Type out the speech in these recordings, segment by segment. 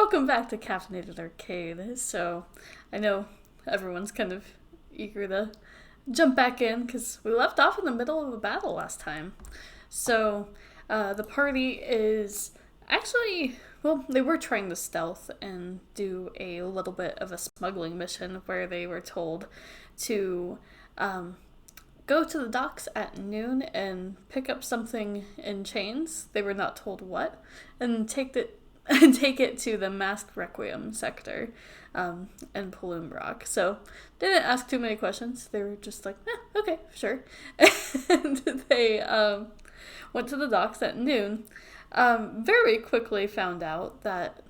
welcome back to Caffeinated Arcade. So, I know everyone's kind of eager to jump back in because we left off in the middle of a battle last time. So, the party is actually, well, they were trying to stealth and do a little bit of a smuggling mission where they were told to go to the docks at noon and pick up something in chains. They were not told what, and take it to the Masked Requiem sector in Palum Rock. So didn't ask too many questions. They were just like, okay, sure. And they went to the docks at noon. Very quickly found out that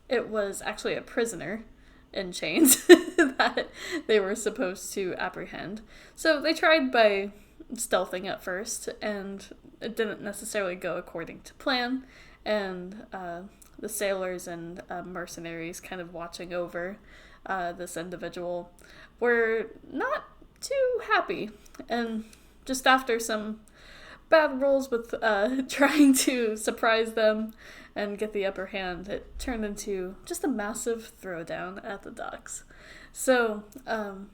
it was actually a prisoner in chains that they were supposed to apprehend. So they tried by stealthing at first, and it didn't necessarily go according to plan. And the sailors and mercenaries kind of watching over this individual were not too happy. And just after some bad rolls with trying to surprise them and get the upper hand, it turned into just a massive throwdown at the docks. So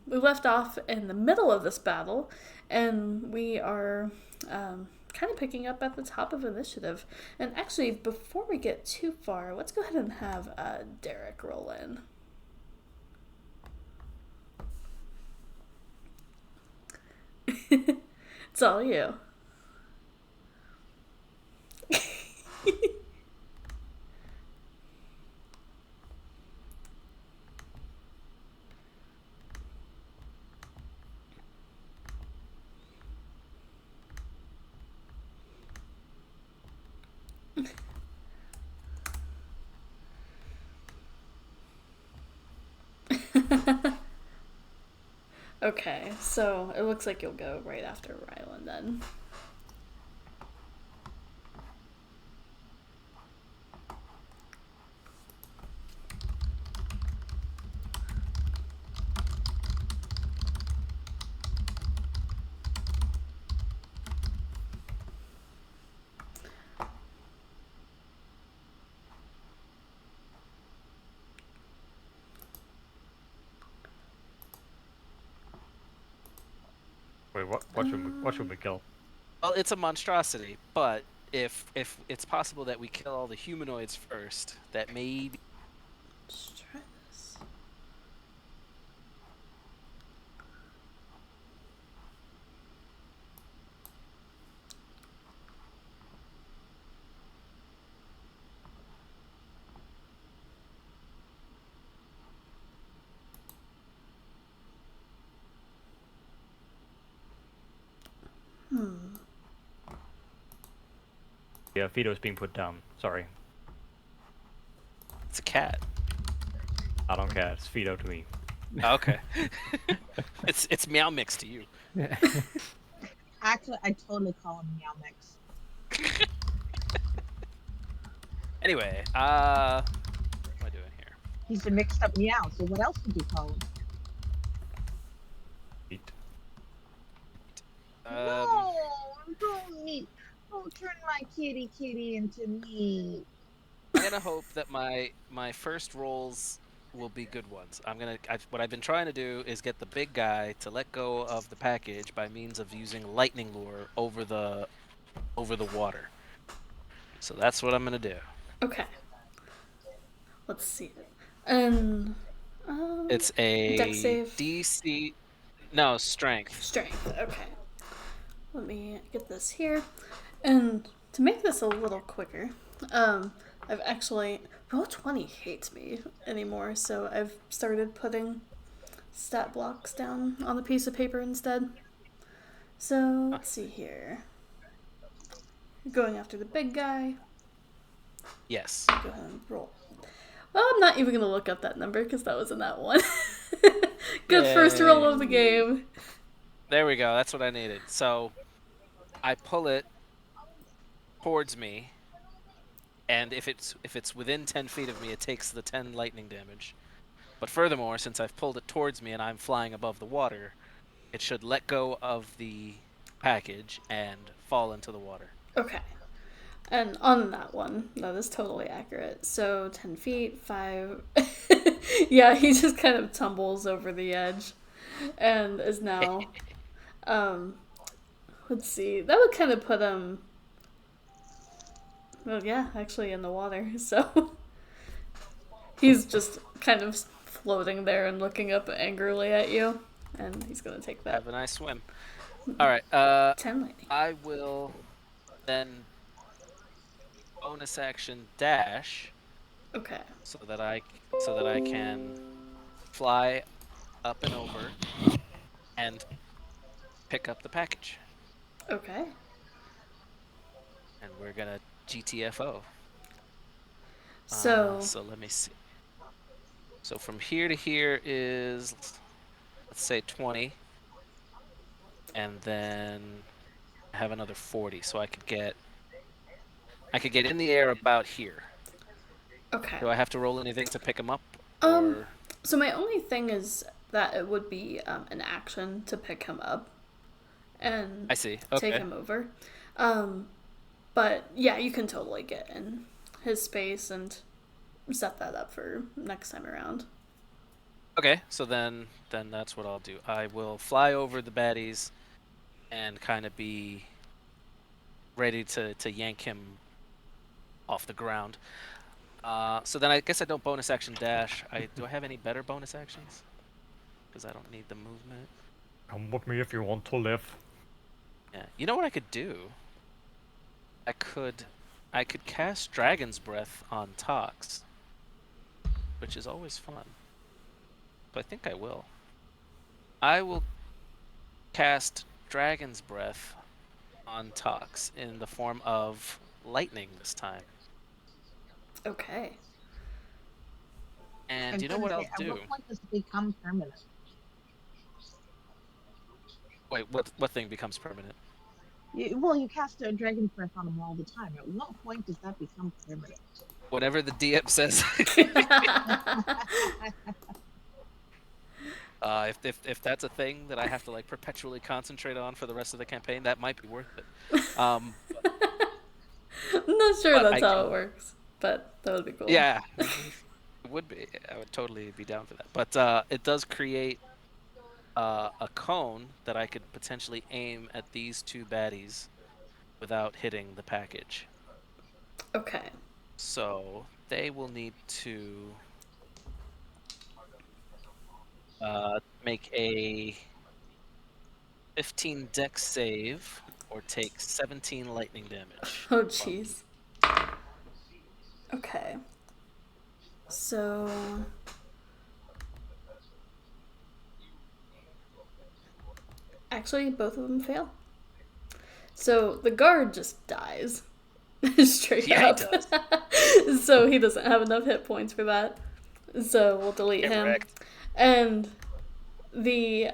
we left off in the middle of this battle, and we are kind of picking up at the top of initiative. And actually, before we get too far, let's go ahead and have Derek roll in. It's all you. Okay, so it looks like you'll go right after Rylan then. Wait, what should we kill? Well, it's a monstrosity, but if it's possible that we kill all the humanoids first, that may be... Let's try this. Yeah, Fido's being put down. Sorry, It's a cat. I don't care. It's Fido to me. Okay. it's Meow Mix to you. Actually, I totally call him Meow Mix. Anyway, what am I doing here? He's a mixed up meow, so what else would you call him? Eat. No, don't turn my kitty into me. I'm gonna hope that my first rolls will be good ones. What I've been trying to do is get the big guy to let go of the package by means of using lightning lure over the water. So that's what I'm gonna do. Okay. Let's see it. And It's a deck save. DC. No, strength. Strength. Okay. Let me get this here. And to make this a little quicker, I've actually Roll20 hates me anymore, so I've started putting stat blocks down on the piece of paper instead. So let's see here. Going after the big guy. Yes. Go ahead and roll. Well, I'm not even gonna look up that number because that wasn't that one. Good first roll of the game. There we go. That's what I needed. So I pull it towards me, and if it's within 10 feet of me, it takes the 10 lightning damage. But furthermore, since I've pulled it towards me and I'm flying above the water, it should let go of the package and fall into the water. Okay. And on that one, that is totally accurate. So 10 feet, 5. Yeah, he just kind of tumbles over the edge and is now. Um, let's see. That would kind of put him. Well, yeah, actually in the water. So he's just kind of floating there and looking up angrily at you. And he's going to take that. Have a nice swim. All right. 10 lightning. I will then bonus action dash Okay. so that I can fly up and over and pick up the package. Okay. And we're gonna GTFO. So. So let me see. So from here to here is, let's say 20, and then I have another 40, so I could get in the air about here. Okay. Do I have to roll anything to pick him up? Um. So my only thing is that it would be an action to pick him up and I see. Okay. take him over. But yeah, you can totally get in his space and set that up for next time around. Okay, so then that's what I'll do. I will fly over the baddies and kind of be ready to yank him off the ground. So then I guess I don't bonus action dash. Do I have any better bonus actions? Because I don't need the movement. Come with me if you want to live. Yeah. You know what I could do? I could cast Dragon's Breath on Tox, which is always fun. But I think I will. I will cast Dragon's Breath on Tox in the form of lightning this time. Okay. And you know what I'll do? At what point does it become permanent? Wait, what thing becomes permanent? You cast a dragon's breath on them all the time. At what point does that become permanent? Whatever the DM says. If that's a thing that I have to like perpetually concentrate on for the rest of the campaign, that might be worth it. I'm not sure But that's how it works, but that would be cool. Yeah, it would be. I would totally be down for that. But it does create a cone that I could potentially aim at these two baddies without hitting the package. Okay. So they will need to make a 15 dex save or take 17 lightning damage. Oh, jeez. Okay. So. Actually, both of them fail. So the guard just dies. Straight Yeah, up. he does. So he doesn't have enough hit points for that. So we'll delete Get him. wrecked. And the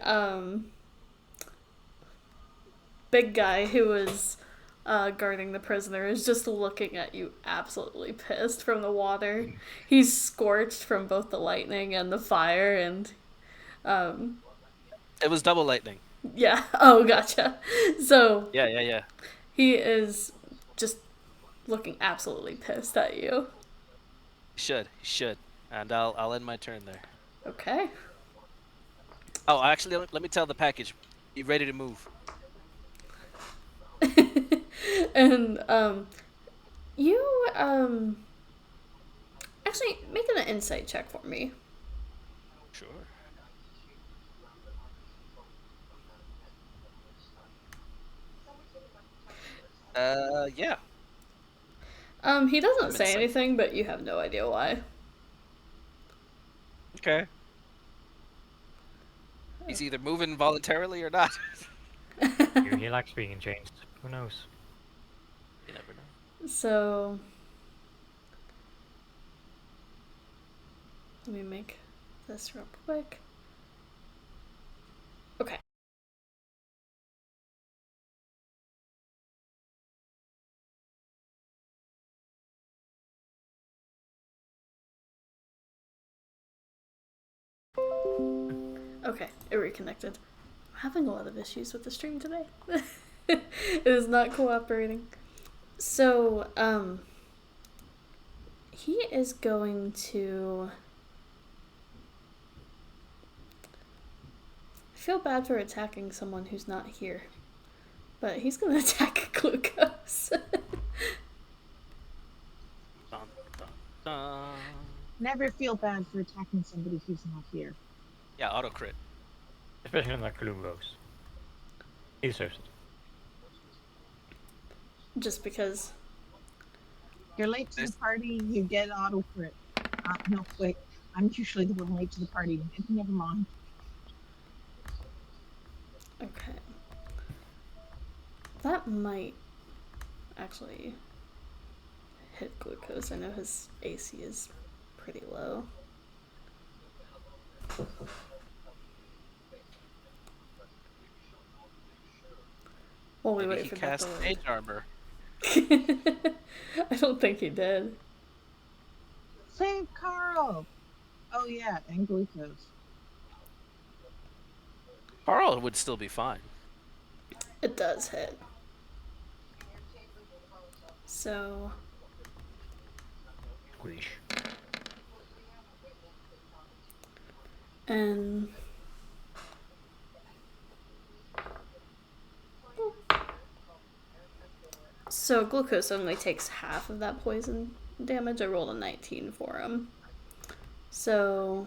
big guy who was guarding the prisoner is just looking at you absolutely pissed from the water. He's scorched from both the lightning and the fire, and It was double lightning. yeah. Oh, gotcha. So Yeah. he is just looking absolutely pissed at you. He should. And I'll end my turn there. Okay. Oh, actually, let me tell the package. You ready to move? And you actually make an insight check for me. Sure. Yeah. He doesn't I'm say insight. anything, but you have no idea why. Okay. He's either moving voluntarily or not. He likes being changed. Who knows? You never know. So let me make this real quick. Okay. Okay, it reconnected. I'm having a lot of issues with the stream today. It is not cooperating. So, he is going to. I feel bad for attacking someone who's not here, but he's gonna attack Glucose. Dun, dun, dun. Never feel bad for attacking somebody who's not here. Yeah, auto crit. Especially when that glucose. He deserves it. Just because. You're late to the party, you get auto crit. No, wait. I'm usually the one late to the party. Never mind. Okay. That might actually hit Glucose. I know his AC is pretty low. While we Maybe wait he for that cast to Mage Armor. I don't think he did. Save Carl! Oh yeah, and Glucose. Carl would still be fine. It does hit. So, Squish. and so Glucose only takes half of that poison damage. I rolled a 19 for him. So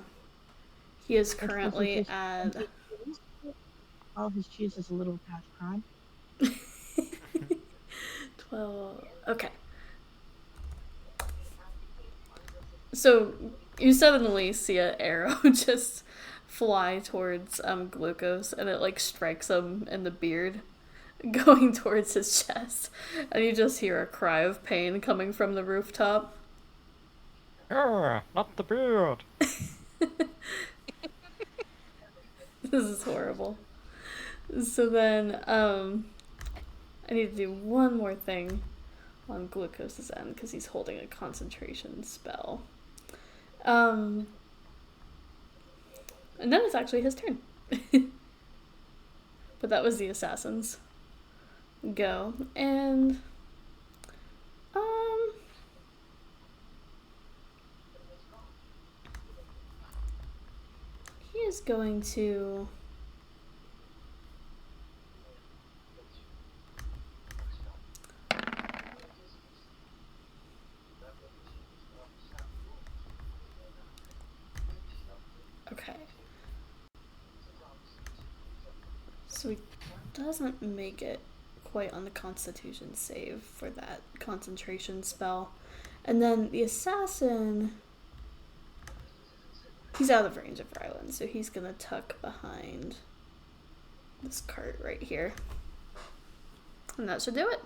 he is currently at All his cheese is a little past prime. 12. Okay. So you suddenly see an arrow just fly towards Glucose, and it like strikes him in the beard, going towards his chest, and you just hear a cry of pain coming from the rooftop. Not the beard. This is horrible. So then, I need to do one more thing on Glucose's end because he's holding a concentration spell. And then it's actually his turn. But that was the assassin's go. And he is going to okay. So he doesn't make it quite on the Constitution save for that concentration spell. And then the assassin, he's out of range of Rylan, so he's gonna tuck behind this cart right here. And that should do it.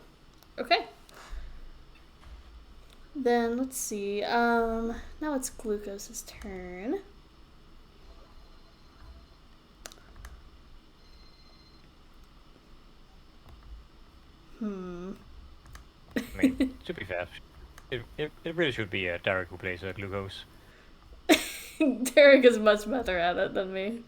Okay. Then let's see. Now it's Glucose's turn. I mean, to be fair, it really should be Derek who plays glucose. Derek is much better at it than me.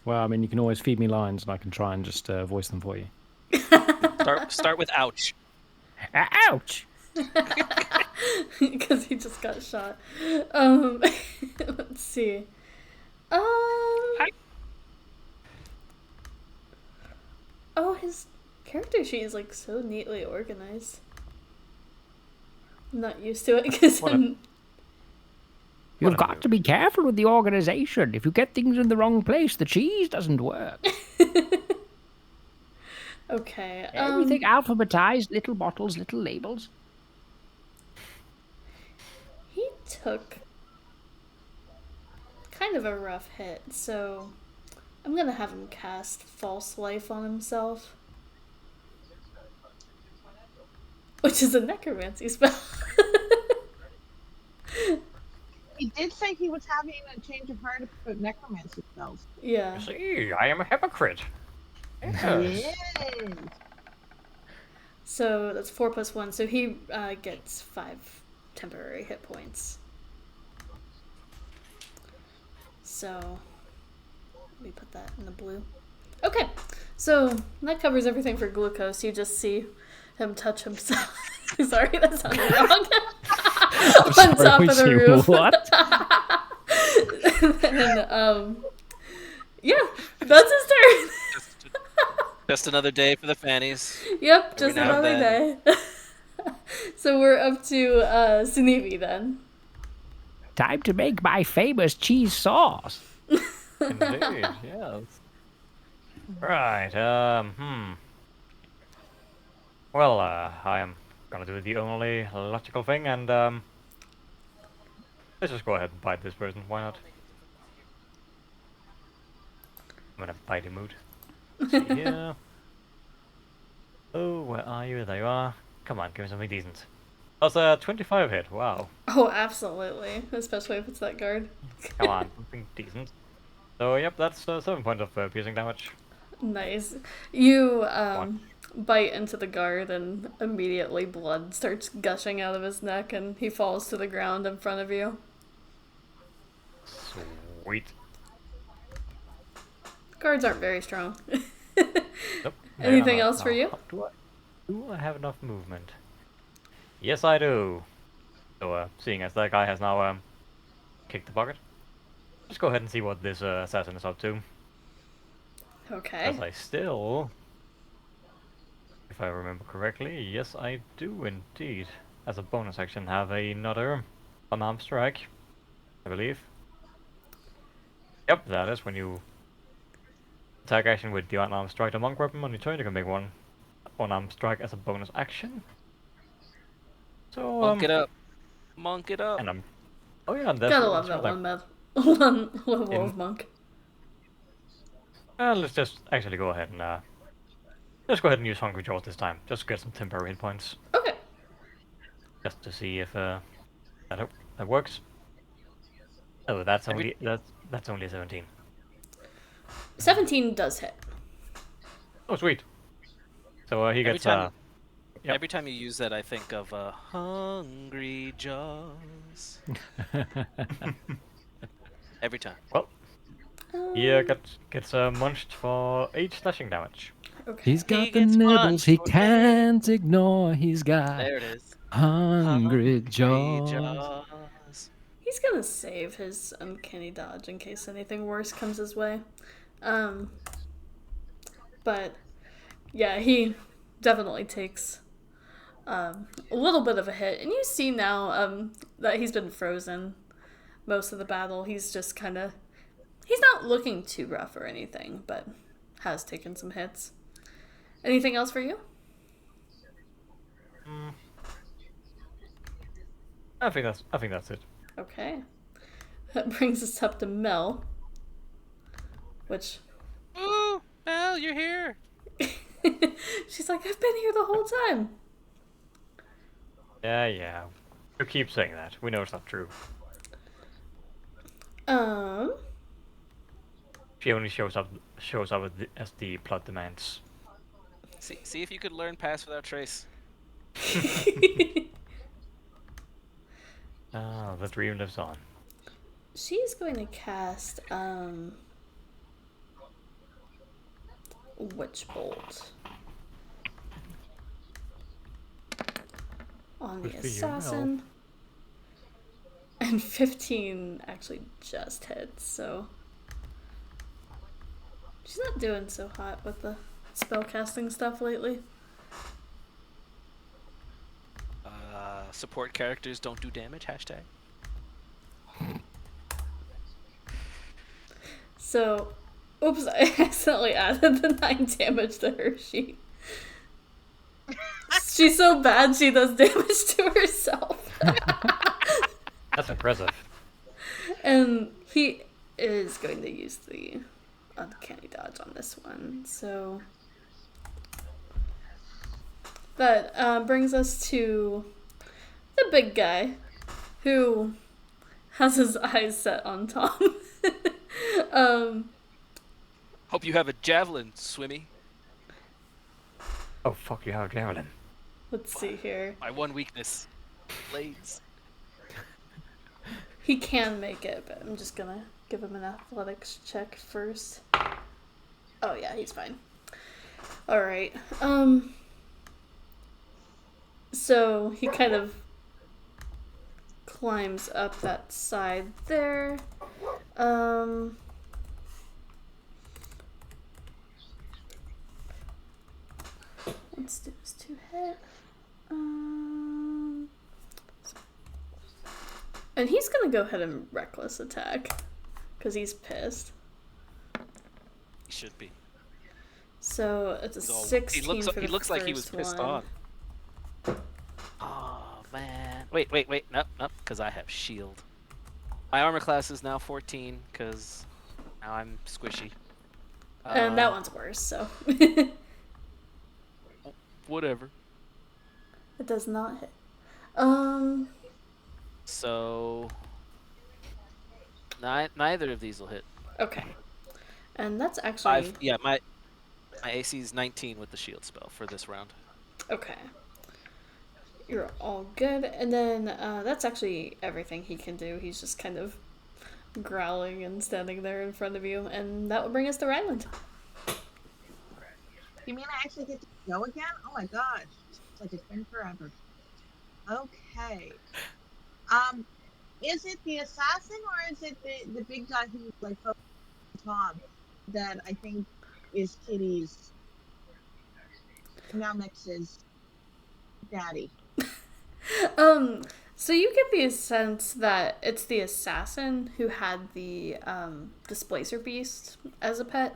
Well, I mean, you can always feed me lines, and I can try and just voice them for you. Start with ouch. Ouch! Because he just got shot. Let's see. Oh, his character sheet is like so neatly organized. I'm not used to it because You've got to be careful with the organization. If you get things in the wrong place, the cheese doesn't work. Okay. Everything alphabetized, little bottles, little labels. He took kind of a rough hit, so I'm gonna have him cast False Life on himself. Which is a necromancy spell. He did say he was having a change of heart about necromancy spells. Yeah. See, I am a hypocrite. Yes. Yes. So that's 4 + 1. So he gets 5 temporary hit points. So let me put that in the blue. Okay. So that covers everything for glucose. You just see him touch himself. Sorry, that sounded wrong. On top of the roof. What? And yeah, that's his turn. Just another day for the fannies. Yep, Every just now and another day. So we're up to Sunivi then. Time to make my famous cheese sauce. Indeed, yes. Right, Well, I am gonna do the only logical thing, and, let's just go ahead and bite this person, why not? I'm in a bitey mood. Let's see here. Oh, where are you? There you are. Come on, give me something decent. That's a 25 hit, wow. Oh, absolutely. Especially if it's that guard. Come on, something decent. So, yep, that's 7 points of piercing damage. Nice. You bite into the guard, and immediately blood starts gushing out of his neck, and he falls to the ground in front of you. Sweet. Guards aren't very strong. Nope. Anything else for you? Do I have enough movement? Yes, I do. So, seeing as that guy has now kicked the bucket, just go ahead and see what this assassin is up to. Okay. As I still, if I remember correctly, yes, I do indeed, as a bonus action, have another unarmed strike, I believe. Yep, that is when you attack action with the unarmed strike, the monk weapon on your turn, you can make one unarmed strike as a bonus action. So, Monk it up. Monk it up. and I'm, oh yeah, that's Gotta love that one level of monk. Let's just actually go ahead and just go ahead and use Hungry Jaws this time. Just get some temporary hit points, Okay. just to see if that works. Oh, that's only that's only a 17. 17 does hit. Oh, sweet. So he Every gets time, yep. every time you use that, I think of Hungry Jaws. Every time. Well, he gets munched for 8 slashing damage. Okay. He's got He the gets nibbles punched, he okay. can't ignore. He's got There it is. hungry jaws. He's gonna save his uncanny dodge in case anything worse comes his way. But yeah, he definitely takes a little bit of a hit, and you see now that he's been frozen most of the battle. He's just kind of, he's not looking too rough or anything, but has taken some hits. Anything else for you? I think that's it. Okay. That brings us up to Mel, which Ooh, Mel, you're here. she's like, I've been here the whole time. Yeah. You keep saying that. We know it's not true. She only shows up as the plot demands. See if you could learn Pass Without Trace. Ah, the dream lives on. She's going to cast Witch Bolt on the Good for you, assassin. And 15 actually just hits, so she's not doing so hot with the spellcasting stuff lately. Support characters don't do damage. Hashtag. So, oops, I accidentally added the 9 damage to her sheet. She's so bad she does damage to herself. That's impressive. And he is going to use the uncanny dodge on this one, so that brings us to the big guy who has his eyes set on Tom. Hope you have a javelin, Swimmy. Oh fuck, you have a javelin. Let's see here. My one weakness. Blades. He can make it, but I'm just gonna give him an athletics check first. Oh yeah, he's fine. Alright. So he kind of climbs up that side there. Let's do this 2-hit. And he's gonna go ahead and reckless attack. Because he's pissed. He should be. So it's a He's all- 16 he looks, for he the looks like he was first pissed one. on. Oh, man. Wait. Nope, because I have shield. My armor class is now 14, because now I'm squishy. And that one's worse, so. Whatever. It does not hit. So... neither of these will hit. Okay. And that's actually... My AC is 19 with the shield spell for this round. Okay. You're all good. And then that's actually everything he can do. He's just kind of growling and standing there in front of you. And that will bring us to Ryland. You mean I actually get to go again? Oh my gosh. It's like it's been forever. Okay. Is it the assassin or is it the big guy who like Tom that I think is Kitty's now Mex's daddy? So you get the sense that it's the assassin who had the displacer beast as a pet.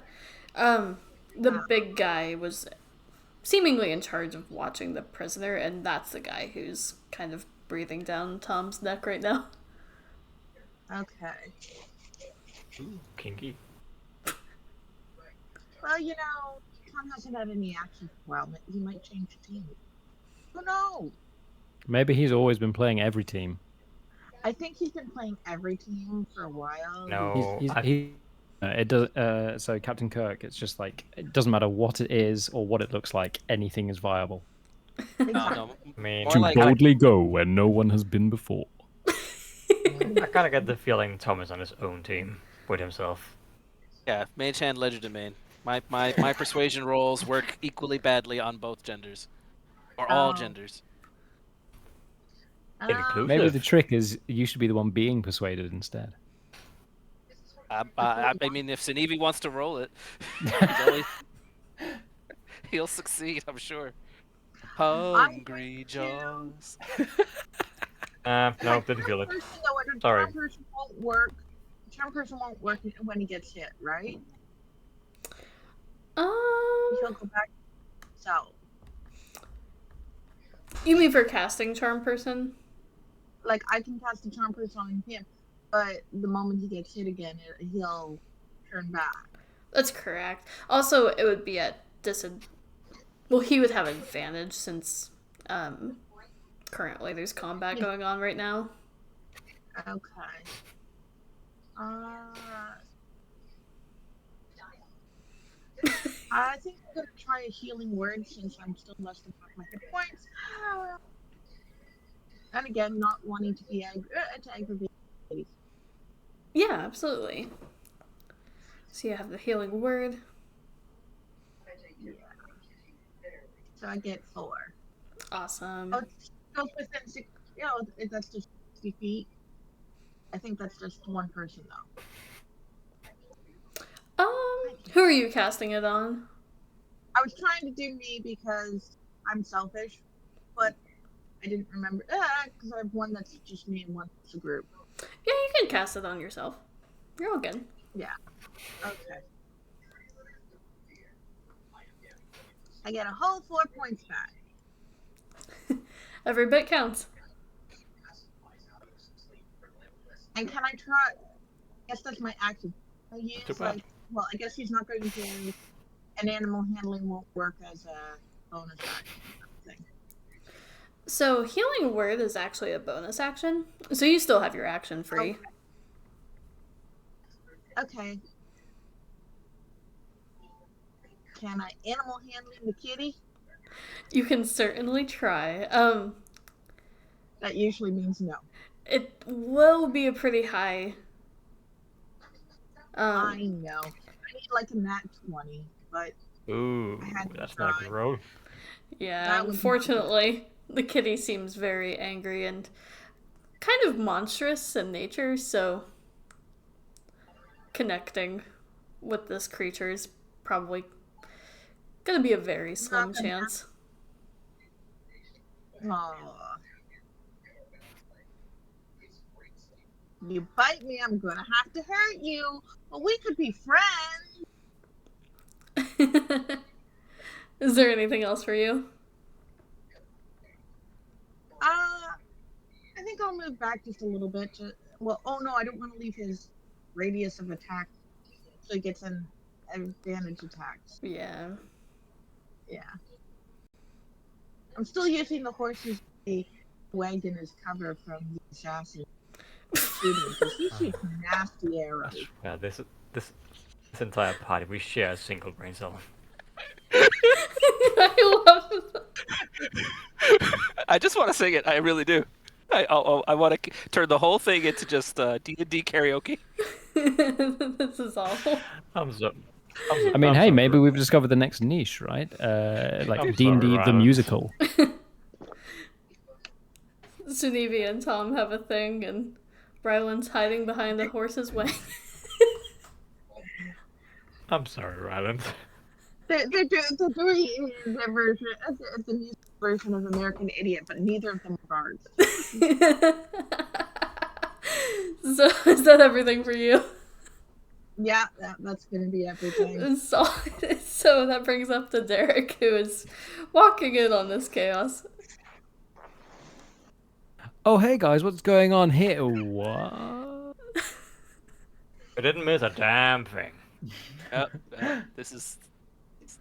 The big guy was seemingly in charge of watching the prisoner, and that's the guy who's kind of breathing down Tom's neck right now. Okay. Ooh, kinky. Well, you know, Tom hasn't had any action for a while. He might change the team. Who knows? Maybe he's always been playing every team. I think he's been playing every team for a while. No, It does. So Captain Kirk, it's just like it doesn't matter what it is or what it looks like. Anything is viable. No, I mean, more To like boldly go where no one has been before. I kind of get the feeling Tom is on his own team with himself. yeah, mage hand, legerdemain. My persuasion rolls work equally badly on both genders, or all Oh. genders. Inclusive. Maybe the trick is you should be the one being persuaded instead. I mean, if Sinevi wants to roll it, he'll succeed, I'm sure. Hungry Jaws. No, didn't feel it. Sorry. Charm person won't work. Charm person won't work when he gets hit, right? He'll go back. So, You mean for casting charm person? like, I can cast a charm person on him, but the moment he gets hit again, he'll turn back. That's correct. Also, it would be at well, he would have advantage since currently there's combat going on right now. Okay. I think I'm gonna try a healing word since I'm still less than half my hit points. And again, not wanting to be to aggravate. Yeah, absolutely. So you have the healing word. Yeah. So I get 4. Awesome. Oh, it's goes within 6. You know, that's just 60 feet. I think that's just one person though. Who are you casting it on? I was trying to do me because I'm selfish, but I didn't remember because I have one that's just me and one that's a group. Yeah, you can cast it on yourself. You're all good. Yeah. Okay. I get a whole 4 points back. Every bit counts. And can I try? I guess that's my action. I use Too bad. well, I guess he's not going to. An animal handling won't work as a bonus action thing. So healing word is actually a bonus action. So you still have your action free. Okay. Can I animal handling the kitty? You can certainly try. That usually means no. It will be a pretty high. I know. I need like a nat 20, but Ooh, I had to that's not a try. good roll. Yeah, That was unfortunately, the kitty seems very angry and kind of monstrous in nature, so connecting with this creature is probably gonna be a very slim not gonna chance. happen. Aw. You bite me, I'm gonna have to hurt you. But we could be friends. Is there anything else for you? I think I'll move back just a little bit. Well, oh no, I don't want to leave his radius of attack, so he gets an advantage attacks. Yeah. Yeah. I'm still using the horse's wagon as cover from the assassin shooting because he shoots nasty arrows. Yeah, this entire party, we share a single brain cell. I love I just want to sing it. I really do. I want to turn the whole thing into just D&D karaoke. this is awful. I'm so. I mean, I'm hey, so maybe rude. we've discovered the next niche, right? I'm Like sorry, D&D the Rylan. musical. Sunivy and Tom have a thing, and Ryland's hiding behind the horse's wagon. I'm sorry, Ryland. They're doing their version, the music version of American Idiot, but neither of them are bards. So, is that everything for you? Yeah, that's gonna be everything. So that brings up to Derek, who is walking in on this chaos. Oh, hey guys, what's going on here? What? We didn't miss a damn thing. This is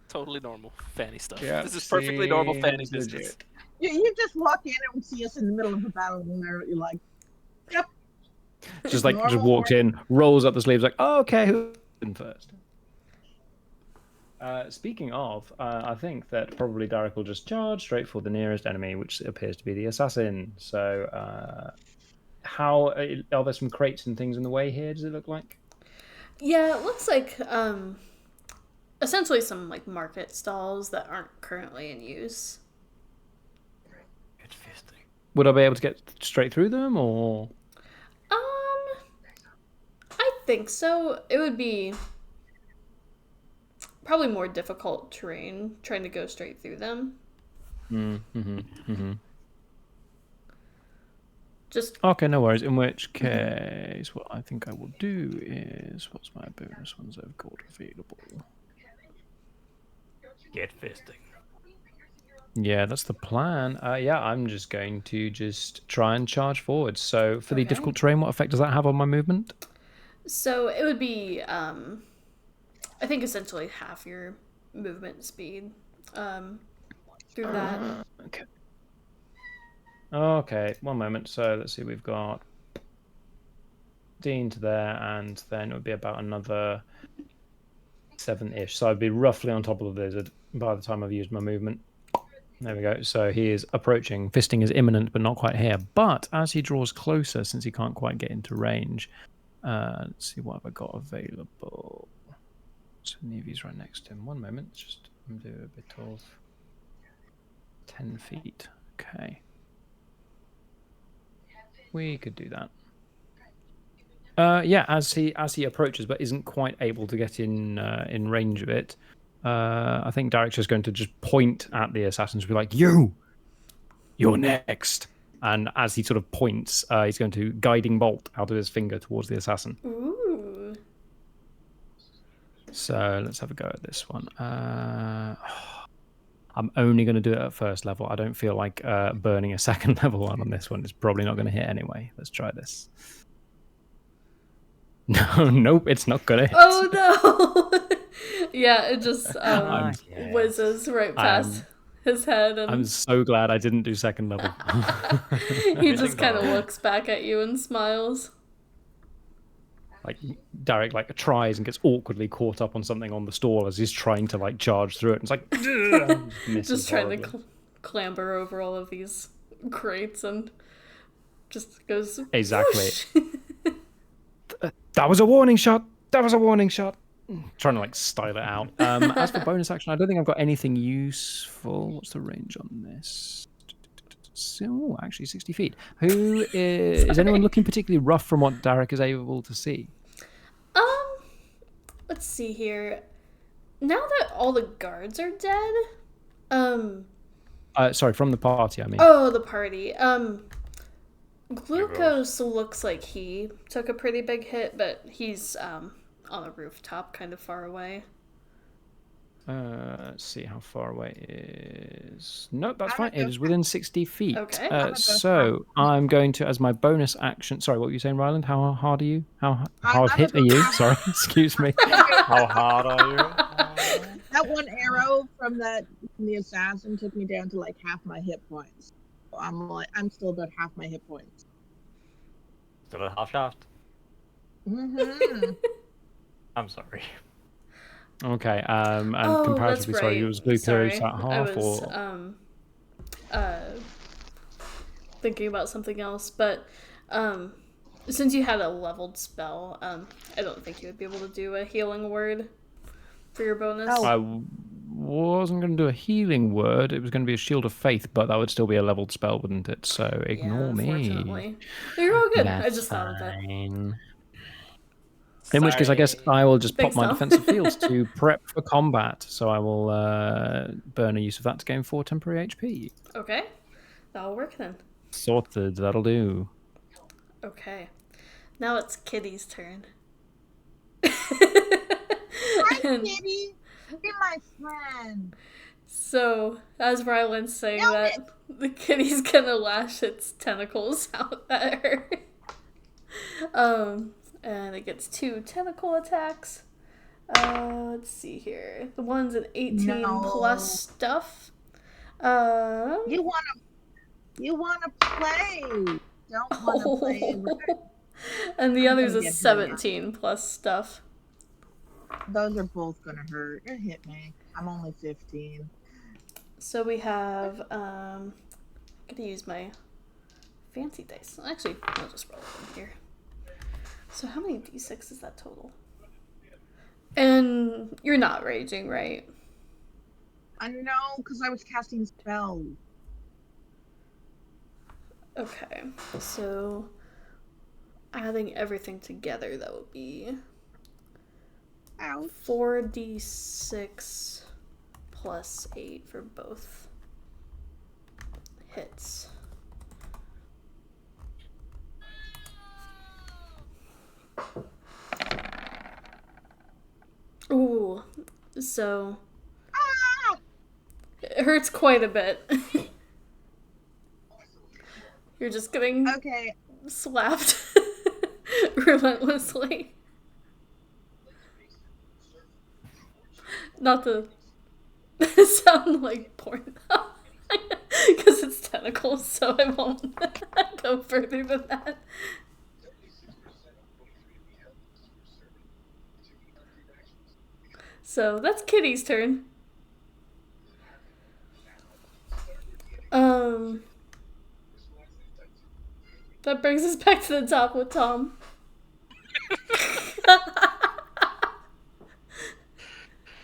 totally normal Fanny stuff. Yeah, This is perfectly normal Fanny seems business. legit. You just walk in and see us in the middle of a battle, and you're like, yep. Just Normal walks in, rolls up the sleeves, like, oh, okay, who's in first? Speaking of, I think that probably Derek will just charge straight for the nearest enemy, which appears to be the assassin. So, how are there some crates and things in the way here? Does it look like? Yeah, it looks like essentially some like market stalls that aren't currently in use. Good fisting. Would I be able to get straight through them, or? I think so. It would be probably more difficult terrain trying to go straight through them. Just Okay, no worries. In which case, what I think I will do is, what's my bonus ones I've got available? Get fisting. Yeah, that's the plan. Yeah, I'm just going to try and charge forward. So for the Okay. difficult terrain, what effect does that have on my movement? so it would be I think essentially half your movement speed through that. Okay. Okay, one moment. So let's see, we've got Dean to there, and then it would be about another 7-ish. So I'd be roughly on top of the lizard by the time I've used my movement. There we go. So he is approaching. Fisting is imminent, but not quite here. But as he draws closer, since he can't quite get into range, let's see what have I got available. So Nevy's right next to him. One moment. Just do a bit of 10 feet. Okay. We could do that. Yeah, as he approaches, but isn't quite able to get in range of it. I think Derek's just going to just point at the assassins and be like, you're next. And as he sort of points, he's going to guiding bolt out of his finger towards the assassin. Ooh. So let's have a go at this one. I'm only going to do it at first level. I don't feel like burning a second level one on this one. It's probably not going to hit anyway. Let's try this. No, nope, it's not going to hit. Oh no! Yeah, it just Yes. whizzes right past his head, and I'm so glad I didn't do second level. he just kind of looks back at you and smiles. Like Derek tries and gets awkwardly caught up on something on the stall as he's trying to charge through it. And it's like Just trying to clamber over all of these crates and just goes Exactly. whoosh. That was a warning shot. That was a warning shot. trying to like style it out. As for bonus action, I don't think I've got anything useful. What's the range on this? So, actually, 60 feet. Who is anyone looking particularly rough from what Derek is able to see? Let's see here. Now that all the guards are dead, Sorry, from the party, I mean. oh, the party. Glucose looks like he took a pretty big hit, but he's on a rooftop kind of far away. Let's see how far away it is. Nope, that's fine. It is within 60 feet. Okay. So I'm going to, as my bonus action. Sorry, what were you saying, Ryland? How hard are you? How hard hit are you? Sorry, excuse me. How hard are you? That one arrow from the assassin took me down to like half my hit points. So I'm still about half my hit points. Still a half shaft. Mm-hmm. I'm sorry. Okay. And Oh, comparatively, that's sorry, right. it was glucose Sorry. at I half, was or thinking about something else, but since you had a leveled spell, I don't think you would be able to do a healing word for your bonus. Oh. I wasn't going to do a healing word. It was going to be a shield of faith, but that would still be a leveled spell, wouldn't it? So ignore me. Unfortunately. You're all good. I That's just thought of that. fine. In which case, I guess I will just Thanks, pop my Tom. defensive fields to prep for combat. So I will burn a use of that to gain 4 temporary HP. Okay. That'll work then. Sorted. That'll do. Okay. Now it's Kitty's turn. Hi, And Kitty. You're my friend. so, as Ryland's saying No, that, the kitty's gonna lash its tentacles out at her. And it gets 2 tentacle attacks. Let's see here. The one's an 18 plus stuff. You wanna play? Don't wanna play. And the other's gonna a get hurt. 17 plus stuff. Those are both gonna hurt. It hit me. I'm only 15. So we have, I'm gonna use my fancy dice. Actually, I'll just roll them here. So how many d6 is that total? And you're not raging, right? I know, because I was casting spells. Okay, so adding everything together, that would be Ouch. 4d6 plus 8 for both hits. Ooh, so it hurts quite a bit. You're just getting Okay. slapped relentlessly. Not to sound like porn, because it's tentacles, so I won't go further than that. So that's Kitty's turn. That brings us back to the top with Tom.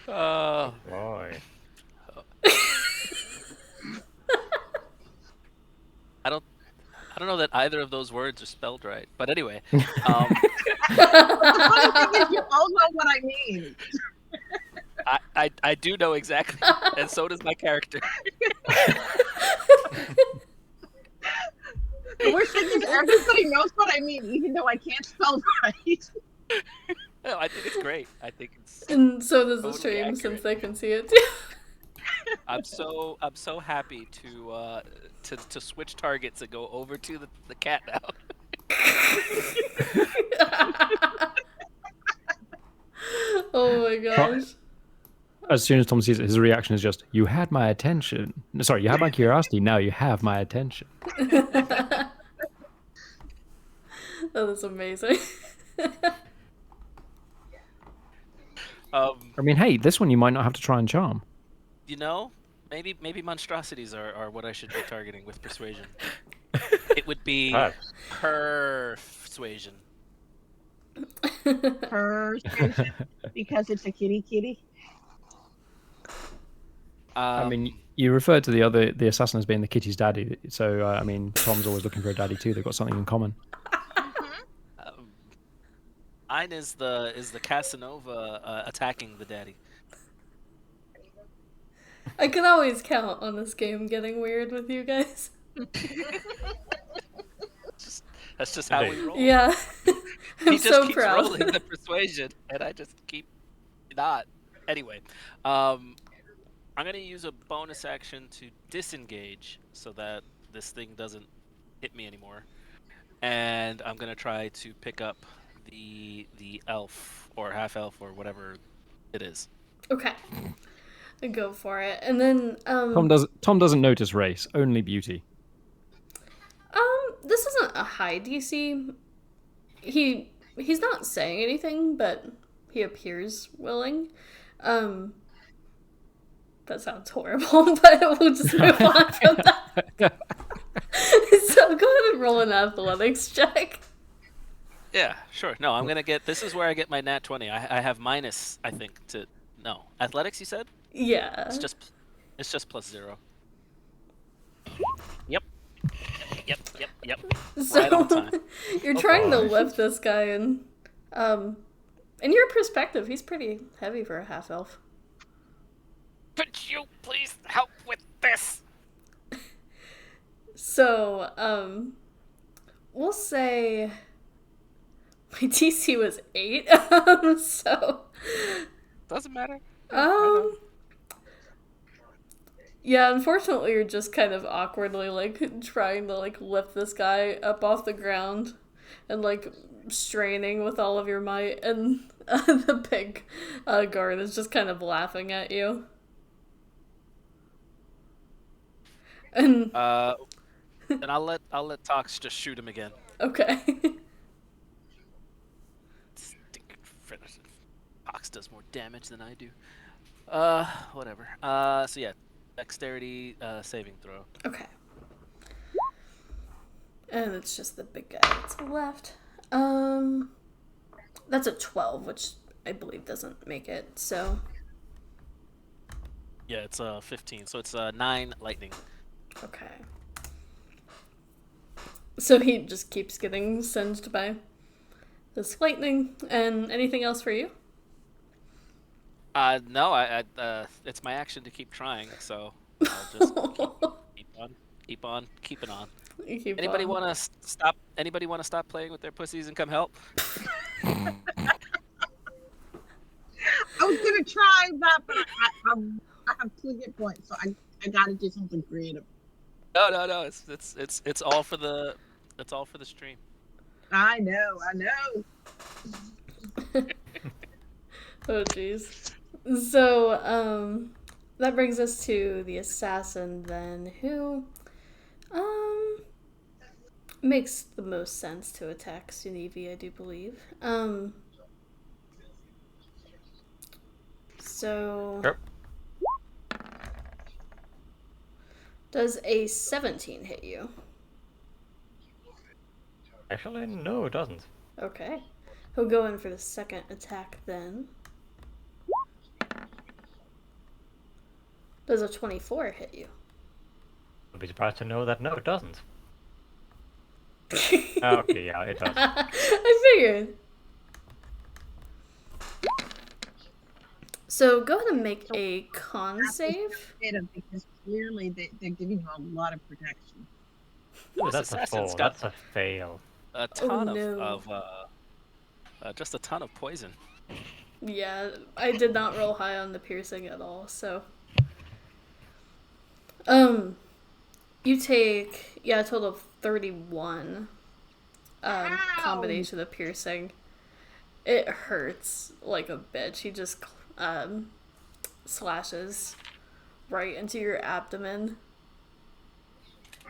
Oh, Boy. I don't know that either of those words are spelled right. But anyway, The funny thing is, you all know what I mean. I do know exactly, and so does my character. The worst thing is everybody knows what I mean, even though I can't spell right. No, I think it's great. I think it's. And so does the Totally stream, accurate. since they can see it too. I'm so happy to switch targets and go over to the cat now. Oh my gosh. As soon as Tom sees it, his reaction is just, "You had my attention." Sorry, you had my curiosity. Now you have my attention. That is amazing. I mean, hey, this one you might not have to try and charm. You know, maybe monstrosities are what I should be targeting with persuasion. It would be Perhaps. persuasion. Persuasion because it's a kitty. I mean, you referred to the assassin as being the kitty's daddy. So I mean, Tom's always looking for a daddy too. They've got something in common. Mine is the Casanova attacking the daddy. I can always count on this game getting weird with you guys. That's just how we roll. Yeah. I'm He just so keeps proud. rolling the persuasion, and I just keep not. Anyway, I'm gonna use a bonus action to disengage so that this thing doesn't hit me anymore, and I'm gonna try to pick up the elf or half elf or whatever it is. Okay. Go for it. And then Tom doesn't notice race, only beauty. this isn't a high DC. He's not saying anything, but he appears willing. That sounds horrible, but we'll just move on from that. So go ahead and roll an athletics check. Yeah, sure. No, I'm gonna get. This is where I get my nat 20. I have minus, I think, to no athletics. You said Yeah. it's just plus 0. Yep. So Right on time. you're trying to lift this guy, and in your perspective, he's pretty heavy for a half elf. Could you please help with this? So we'll say my DC was 8. So Doesn't matter. yeah, unfortunately, you're just kind of awkwardly like trying to like lift this guy up off the ground and like straining with all of your might, and the big guard is just kind of laughing at you. And Then I'll let Tox just shoot him again. okay. Stinking fritters. Tox does more damage than I do. Whatever. So yeah, dexterity saving throw. Okay. And it's just the big guy that's left. That's a 12, which I believe doesn't make it, so... Yeah, it's 15, so it's 9 lightning. Okay. So he just keeps getting singed by this lightning. And anything else for you? No, I it's my action to keep trying, so I'll just keep on keeping on. Anybody want to stop? Anybody want to stop playing with their pussies and come help? I was gonna try that, but I have 2 hit points, so I gotta do something creative. No. It's all for the stream. I know. Oh, jeez. So, that brings us to the assassin then, who, makes the most sense to attack Sunivi, I do believe. So... Yep. Does a 17 hit you? Actually, no, it doesn't. Okay. He'll go in for the second attack then. Does a 24 hit you? I'd be surprised to know that no, it doesn't. Okay, yeah, it does. I figured. So go ahead and make a con save. Because clearly they're giving you a lot of protection. Oh, that's a Assassin's four. got That's a fail. a ton no. of just a ton of poison. Yeah, I did not roll high on the piercing at all, so. You take, a total of 31 combination of piercing. It hurts like a bitch. He just slashes right into your abdomen.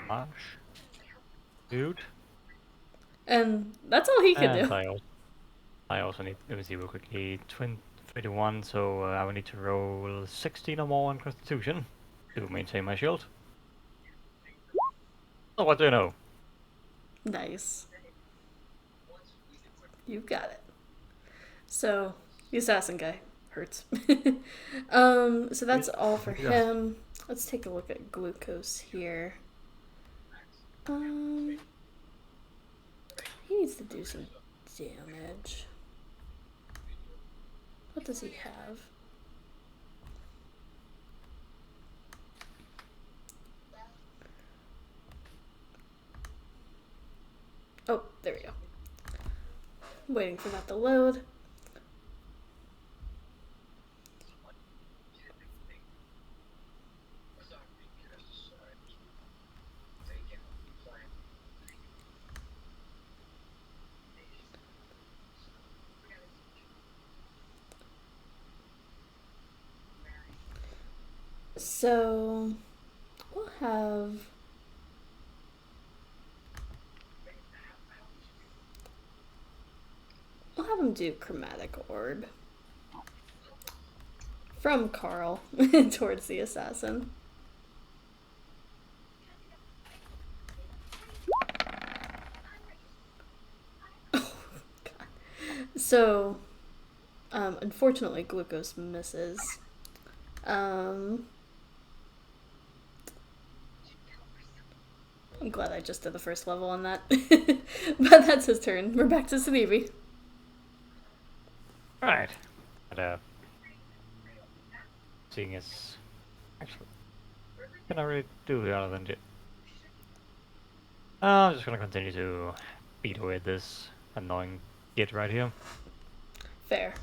Gosh. Dude. And that's all he can And do. I also need, let me see real quickly, 21, so I will need to roll 16 or more on Constitution to maintain my shield. Oh, what do you know? Nice. You got it. So the assassin guy hurts. So that's all for him. Let's take a look at glucose here. He needs to do some damage. What does he have? Oh, there we go. Waiting for that to load. So we'll have him do chromatic orb from Carl towards the assassin. Oh, God. So unfortunately glucose misses. I'm glad I just did the first level on that. But that's his turn. We're back to Sneevy. Right. But, seeing as... Actually, can I really do other than just... I'm just gonna continue to beat away at this annoying git right here. Fair.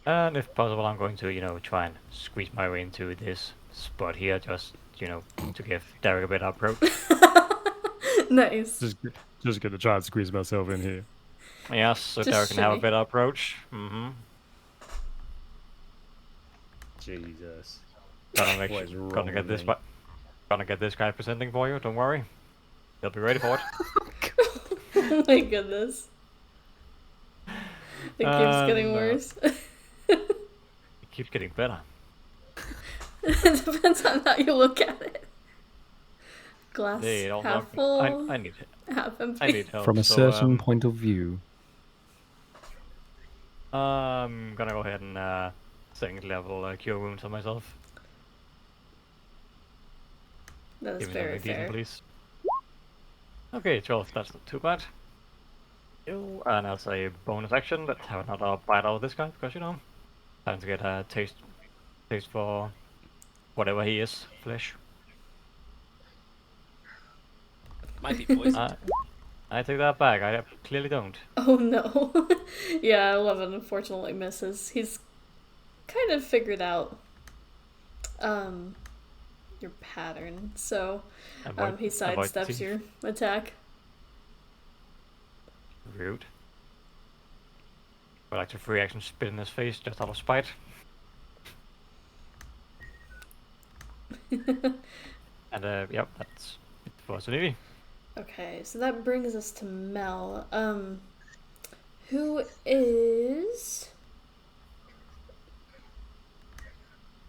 And if possible, I'm going to, try and squeeze my way into this spot here, just, to give Derek a bit of approach. Nice. Just gonna try and squeeze myself in here. Yes, so Just Derek can have a shimmy. bit of approach. Mm-hmm. Jesus. Gonna What is wrong gonna get with this me? gonna get this guy presenting for you, don't worry. He'll be ready for it. Oh my goodness. It keeps getting No. worse. It keeps getting better. It depends on how you look at it. Glass Yeah, you don't half knock me. full, I need half empty. I need help. From a so, certain point of view. I'm gonna go ahead and second level cure wounds on myself. That is Give me very something decent, fair. please. Okay, 12, that's not too bad. And that's a bonus action, but have another bite out of this guy, because time to get a taste for whatever he is, flesh. Might be poison. I take that back, I clearly don't. Oh no. Yeah, 11 unfortunately misses. He's kind of figured out your pattern, so he sidesteps thief. your attack. Rude. I like to free action spit in his face just out of spite. And yep, that's it for Sunivi. Okay, so that brings us to Mel, who is...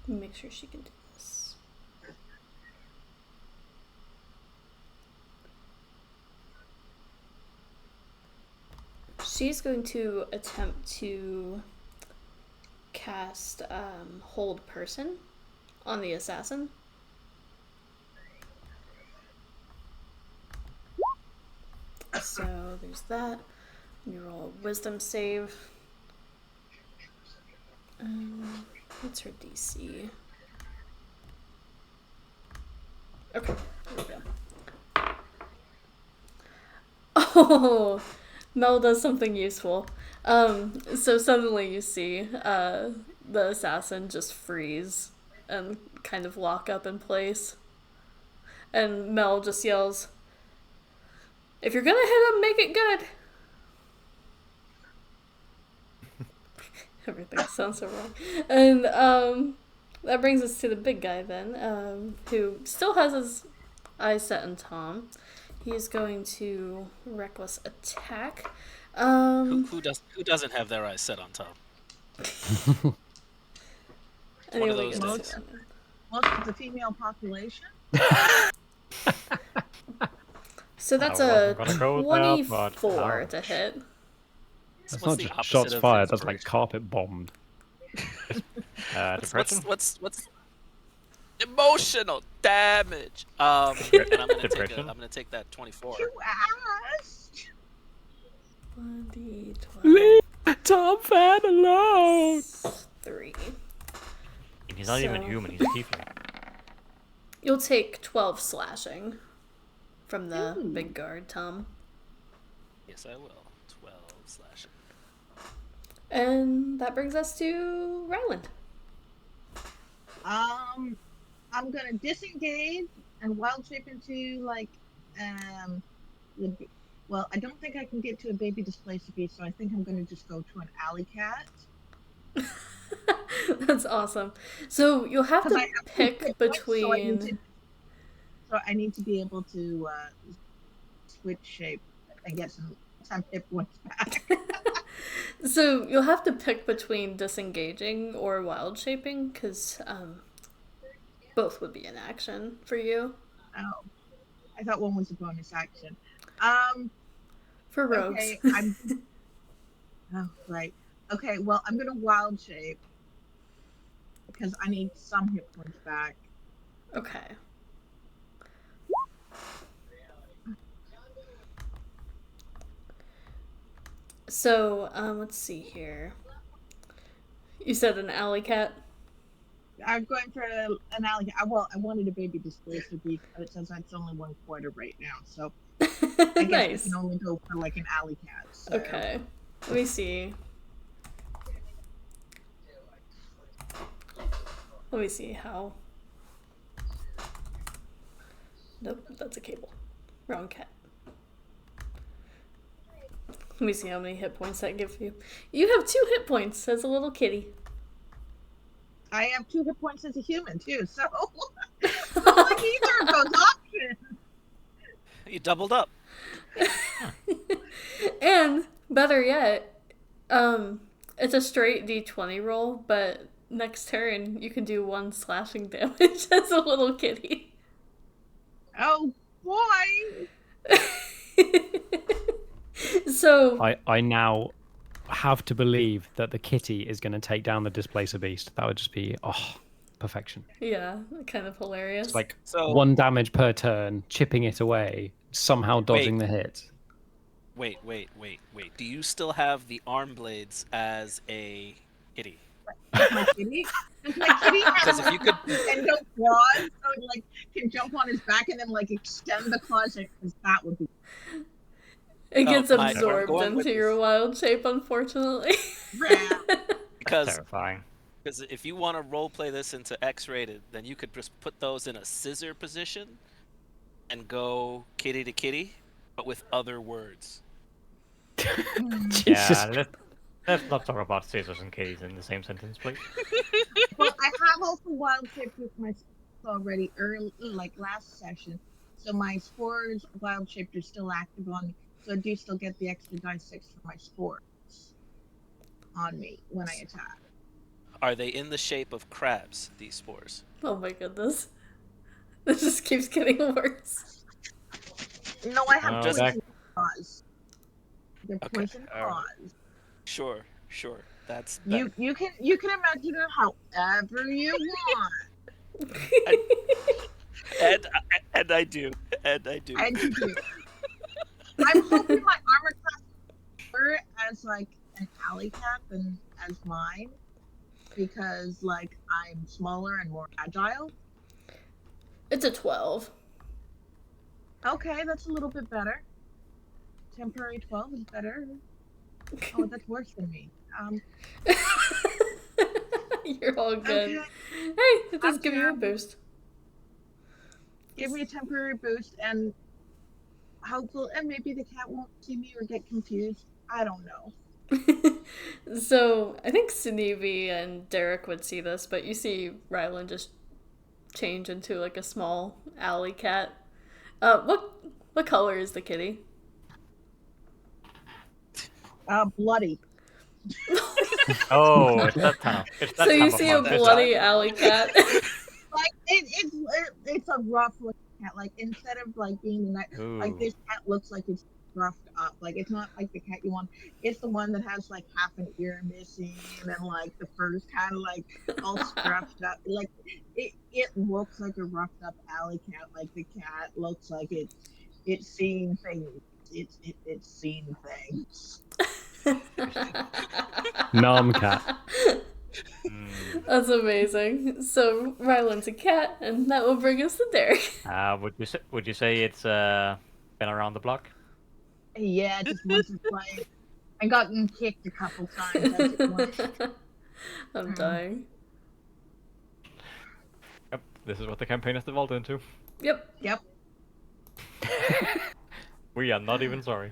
Make sure she can do this. She's going to attempt to cast Hold Person on the assassin. So there's that. You roll a wisdom save. What's her DC? Okay, there we go. Oh, Mel does something useful. So suddenly you see the assassin just freeze and kind of lock up in place. And Mel just yells, "If you're gonna hit him, make it good." Everything sounds so wrong. And that brings us to the big guy then, who still has his eyes set on Tom. He's going to reckless attack. Who doesn't have their eyes set on Tom? Anyway, those gonna days. say that. Most of the female population. So that's I a wasn't gonna go there, but 24 ouch. to hit. That's What's not the just opposite shots of fired. That's like inspiration? carpet bombed. Depression. What's emotional damage? And I'm gonna Depression. I'm gonna take that 24. You asked. 1d12. Leave Tom Fan alone. 3. He's not even So- human. He's a tiefling. You'll take 12 slashing from the Ooh. big guard, Tom. Yes, I will. 12 slashing. And that brings us to Ryland. I'm gonna disengage and wild shape into like the. Well, I don't think I can get to a baby displaced beast, so I think I'm gonna just go to an alley cat. That's awesome. So you'll have 'Cause to I have two pick hit points, between. So I need to be able to switch shape and get some hit points back. So you'll have to pick between disengaging or wild shaping, because both would be an action for you. Oh, I thought one was a bonus action. For rogues. Okay, oh, right. Okay, well, I'm gonna wild shape because I need some hit points back. Okay. So, let's see here. You said an alley cat? I'm going for an alley cat. Well, I wanted a baby displacer beast, but it says that's only 1/4 right now, so I guess Nice. I can only go for like an alley cat. So. Okay. Let me see. Let me see how. Nope, that's a cable. Wrong cat. Let me see how many hit points that gives you. You have 2 hit points as a little kitty. I have 2 hit points as a human too, so not like either of those options. You doubled up. And better yet, it's a straight D20 roll, but next turn you can do 1 slashing damage as a little kitty. Oh boy! So I now have to believe that the kitty is going to take down the displacer beast. That would just be perfection. yeah, kind of hilarious. It's like So 1 damage per turn, chipping it away, somehow dodging the hit. wait. Do you still have the arm blades as a kitty? My kitty? Does my kitty have Because if you could, Nintendo claws so it like can jump on his back and then like extend the claws? Because that would be. It gets my- absorbed going with into your this. wild shape, unfortunately. rad. because Terrifying. if you want to roleplay this into X-rated, then you could just put those in a scissor position and go kitty to kitty, but with other words. Jesus. Yeah, let's not talk about scissors and kitties in the same sentence, please. Well, I have also wild shaped with my spores already early, like last session. So my spores wild shaped are still active on me. So I do still get the extra die 6 for my spores on me when I attack. Are they in the shape of crabs, these spores? Oh my goodness. This just keeps getting worse. No, I have Just- poison claws. They're Okay, poison alright. claws. Sure. That's You can imagine it however you want. and I do. And you do. I'm hoping my armor class is better as like an alley cat than as mine, because like I'm smaller and more agile. It's a 12. Okay, that's a little bit better. Temporary 12 is better. Oh, that's worse than me. You're all good. Okay, Hey, it does I'm give you a terrible. boost. give me a temporary boost and hopefully, and maybe the cat won't see me or get confused. I don't know. So, I think Sinevi and Derek would see this, but you see Ryland just change into like a small alley cat. What color is the kitty? Bloody. Oh, it's that time. It's that So you time see of a month. bloody alley cat. Like it's it's a rough looking cat. Like instead of like being like Ooh. this cat looks like it's roughed up. Like it's not like the cat you want. It's the one that has like half an ear missing and like the fur's kind of like all scruffed up. Like it looks like a roughed up alley cat. Like the cat looks like it's seen things. It's seen things. Nom cat. That's amazing. So Ryland's a cat, and that will bring us to Derek. Would you say it's been around the block? Yeah, just once or twice. I gotten kicked a couple times as it went. I'm dying. Yep. This is what the campaign has devolved into. Yep. Yep. We are not even sorry.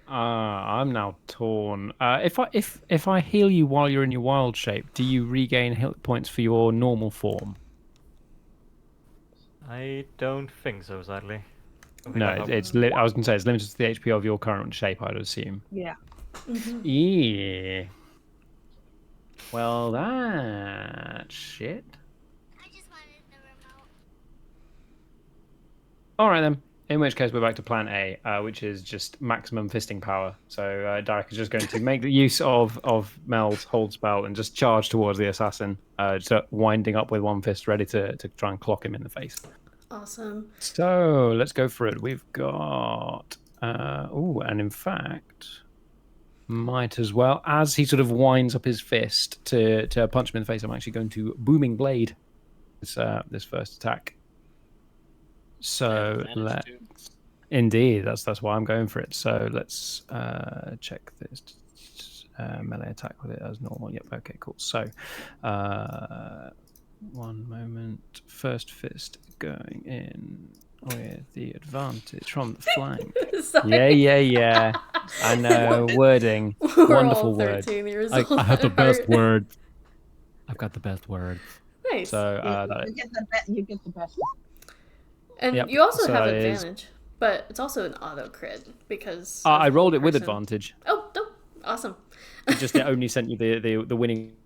I'm now torn. If I heal you while you're in your wild shape, do you regain hit points for your normal form? I don't think so, sadly. No, I was gonna say it's limited to the HP of your current shape, I'd assume. Yeah. Yeah. Well, that's shit. I just wanted the remote. All right then. In which case, we're back to Plan A, which is just maximum fisting power. So Derek is just going to make the use of Mel's hold spell and just charge towards the assassin, just winding up with one fist, ready to try and clock him in the face. Awesome. So let's go for it. We've got and in fact, might as well, as he sort of winds up his fist to punch him in the face, I'm actually going to booming blade this first attack. So indeed, that's why I'm going for it. So let's check this melee attack with it as normal. Yep. Okay. Cool. So one moment. First fist going in with the advantage from the flank. Sorry. Yeah. I know. Wording. We're Wonderful all word. 13 years I old have the at best heart. word. I've got the best word. Nice. So You get the best. And Yep, you also so have it is- advantage, but it's also an auto crit because I of rolled one it with person. advantage. Oh, dope. Awesome. It only sent you the winning.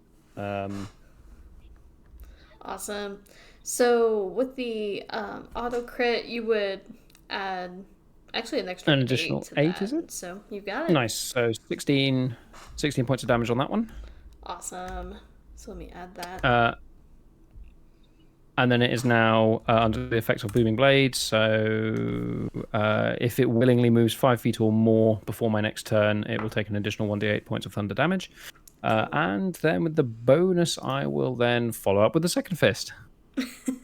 Awesome. So with the auto crit, you would add actually an extra An additional 8 to 8, that. is it? So you got it. Nice. So 16 points of damage on that one. Awesome. So let me add that. And then it is now under the effects of Booming Blade. So if it willingly moves 5 feet or more before my next turn, it will take an additional 1d8 points of thunder damage. And then with the bonus, I will then follow up with the second fist.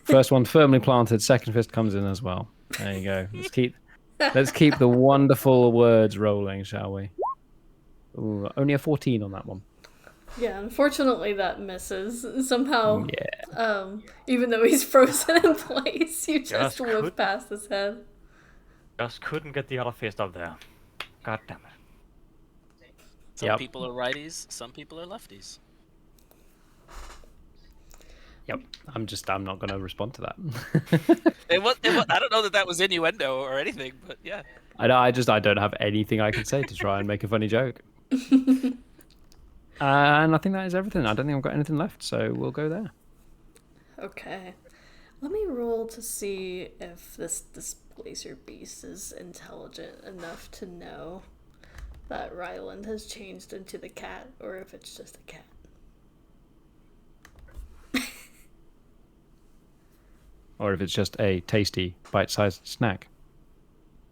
First one firmly planted, second fist comes in as well. There you go. Let's keep the wonderful words rolling, shall we? Ooh, only a 14 on that one. Yeah, unfortunately that misses. Somehow, Yeah. even though he's frozen in place, you just whip could- past his head. Just couldn't get the other fist up there. God damn it. Some Yep. people are righties, some people are lefties. Yep. I'm not going to respond to that. It was, I don't know that was innuendo or anything, but yeah. I don't have anything I can say to try and make a funny joke. And I think that is everything. I don't think I've got anything left, so we'll go there. Okay. Let me roll to see if this displacer beast is intelligent enough to know that Ryland has changed into the cat, or if it's just a cat. Or if it's just a tasty, bite-sized snack.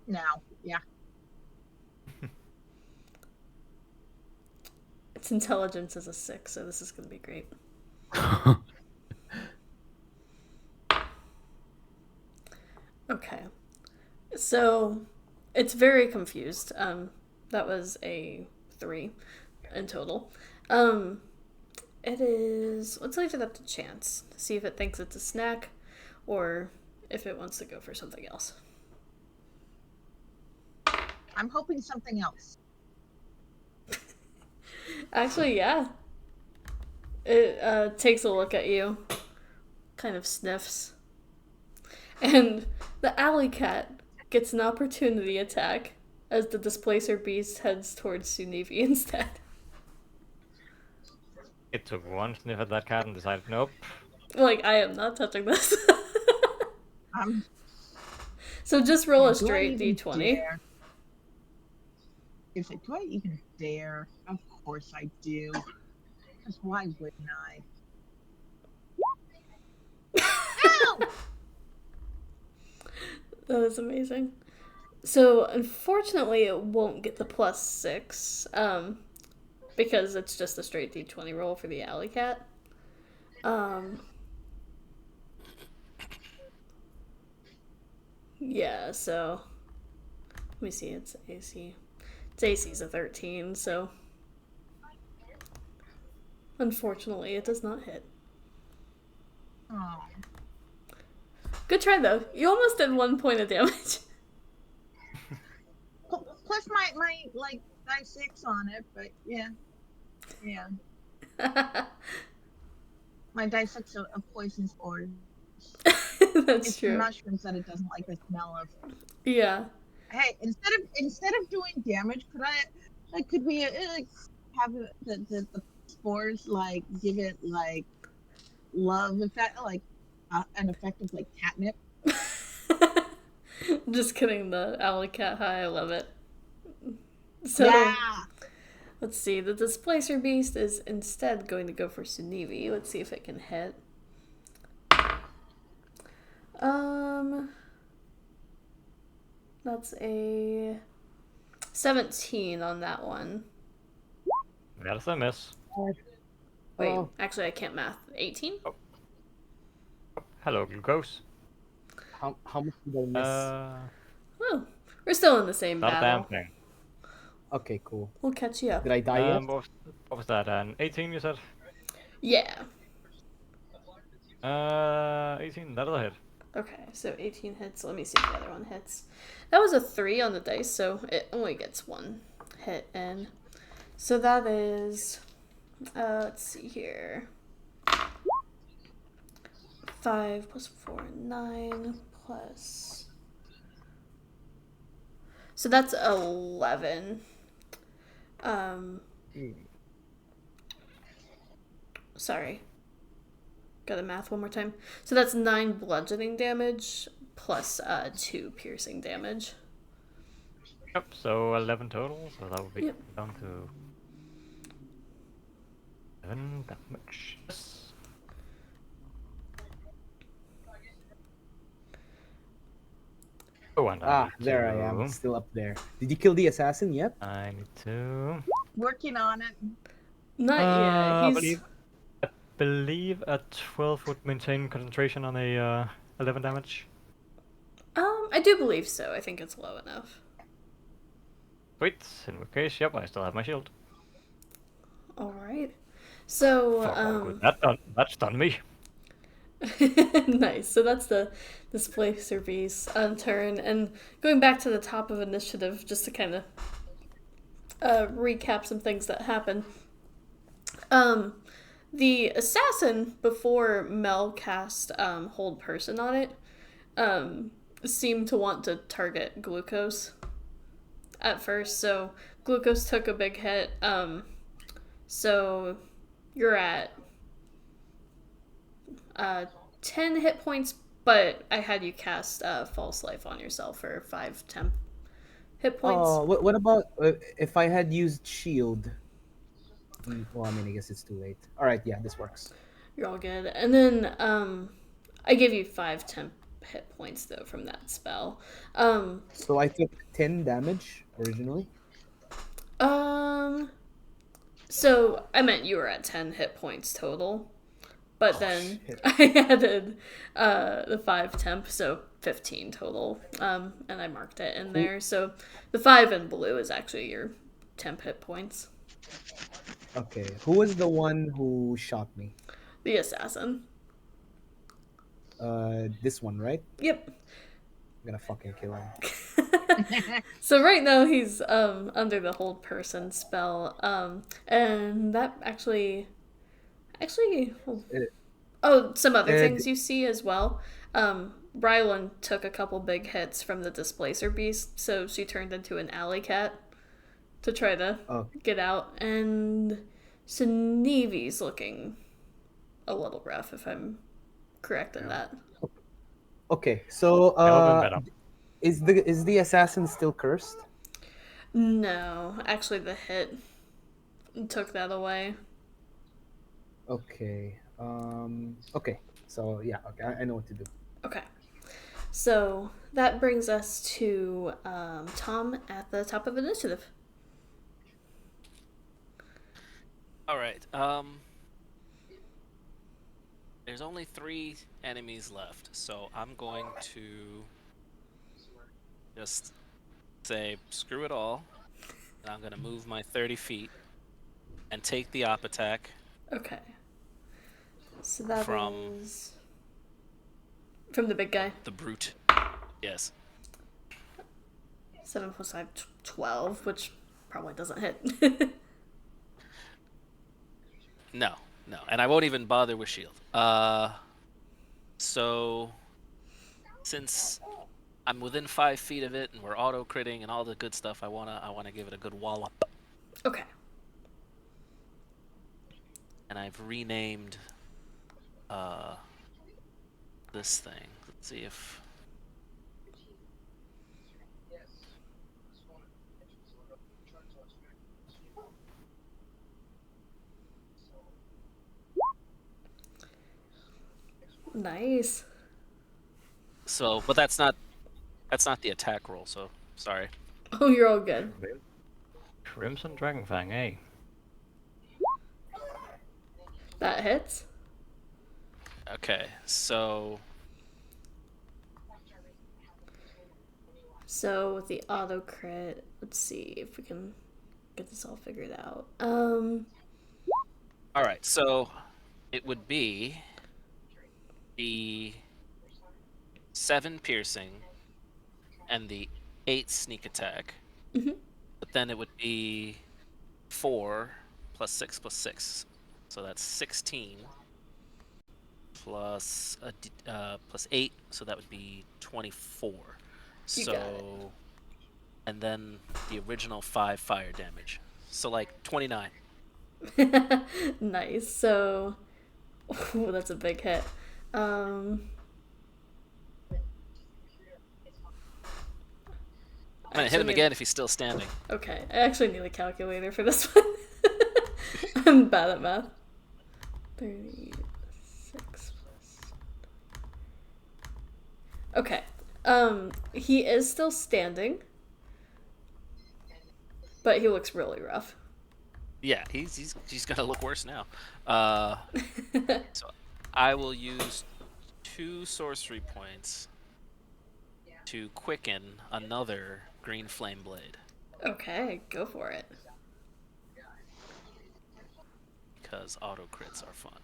Now, yeah. Its intelligence is a 6, so this is going to be great. Okay. So, it's very confused. That was a 3 in total. It is... Let's leave it up to chance. See if it thinks it's a snack, or if it wants to go for something else. I'm hoping something else. Actually, yeah. It takes a look at you, kind of sniffs, and the alley cat gets an opportunity attack as the displacer beast heads towards Sunevi instead. It took one sniff at that cat and decided, nope. Like, I am not touching this. I'm. So just roll a Do I straight even d20. dare? Do I even dare? Of course I do. Because why wouldn't I? Ow! That is amazing. So unfortunately, it won't get the +6, because it's just a straight d20 roll for the alley cat. Yeah. So let me see. It's AC. Its AC's a 13. So unfortunately, it does not hit. Oh. Good try though. You almost did 1 point of damage. Plus my like die 6 on it, but yeah. My die 6 of poison spores. That's It's true. the mushrooms that it doesn't like the smell of. Yeah. Hey, instead of doing damage, could we like have the spores like give it like love effect, like an effect of like catnip? Just kidding. The alley cat high. I love it. So Yeah. let's see. The displacer beast is instead going to go for Sunivi. Let's see if it can hit. That's a 17 on that one. That's a miss. Wait, Oh. actually, I can't math. 18? Hello, glucose. How much did I miss? Oh, we're still in the same Not a damn battle. thing. Okay, cool. We'll catch you up. Did I die yet? What was that? An 18, you said? Yeah. 18, that'll hit. Okay, so 18 hits. Let me see if the other one hits. That was a 3 on the dice, so it only gets 1 hit in. So that is, let's see here. 5 plus 4, 9 plus. So that's 11. Sorry. Gotta math one more time. So that's 9 bludgeoning damage plus 2 piercing damage. Yep, so 11 total, so that would be Yep. down to 7 damage. Yes. Oh, and There I am, still up there. Did you kill the assassin yet? I need to. Working on it. Not I yet. believe a 12 would maintain concentration on a 11 damage. I do believe so. I think it's low enough. Sweet. In which case, yep, I still have my shield. All right. So Fuck, all good. That's done me. nice. So that's the displacer beast turn, and going back to the top of initiative, just to kind of recap some things that happened. The assassin, before Mel cast hold person on it, seemed to want to target Glucose at first. So Glucose took a big hit. So you're at 10 hit points, but I had you cast False Life on yourself for 5 temp hit points. Oh, what about if I had used shield? Well, I mean, I guess it's too late. All right, yeah, this works. You're all good. And then I gave you 5 temp hit points though from that spell. So I took 10 damage originally. So I meant you were at 10 hit points total. But then shit. I added the 5 temp, so 15 total. And I marked it in there. So the 5 in blue is actually your temp hit points. Okay, who was the one who shot me? The assassin. This one, right? Yep. I'm gonna fucking kill him. So right now he's under the hold person spell. And that actually some other things you see as well. Rylan took a couple big hits from the displacer beast, so she turned into an alley cat to try to get out. And So Navy's looking a little rough, if I'm correct in that. Okay, so Never been better. is the assassin still cursed? No, actually, the hit took that away. Okay. Okay. So yeah. Okay. I know what to do. Okay. So that brings us to Tom at the top of initiative. All right. There's only 3 enemies left, so I'm going to just say screw it all, and I'm gonna move my 30 feet and take the op attack Okay. So that from is from the big guy. the brute. Yes. 7 plus 5, 12, which probably doesn't hit. No, and I won't even bother with shield. So since I'm within 5 feet of it and we're auto critting and all the good stuff, I wanna give it a good wallop. Okay. And I've renamed this thing. Let's see if Nice. so, but that's not the attack roll. So sorry. Oh, you're all good. Crimson Dragonfang, eh? That hits. Okay, so So with the auto crit, let's see if we can get this all figured out. all right. So it would be the 7 piercing and the 8 sneak attack. Mhm. But then it would be 4 plus 6 plus 6. So that's 16 plus plus 8, so that would be 24. You So got it. and then the original 5 fire damage. So like 29. Nice. So, ooh, that's a big hit. I'm gonna hit him Actually, again if he's still standing. Okay, I actually need a calculator for this one. I'm bad at math. 36 plus. Okay. He is still standing, but he looks really rough. Yeah, he's gonna look worse now. So I will use 2 sorcery points to quicken another green flame blade Okay, go for it. because auto crits are fun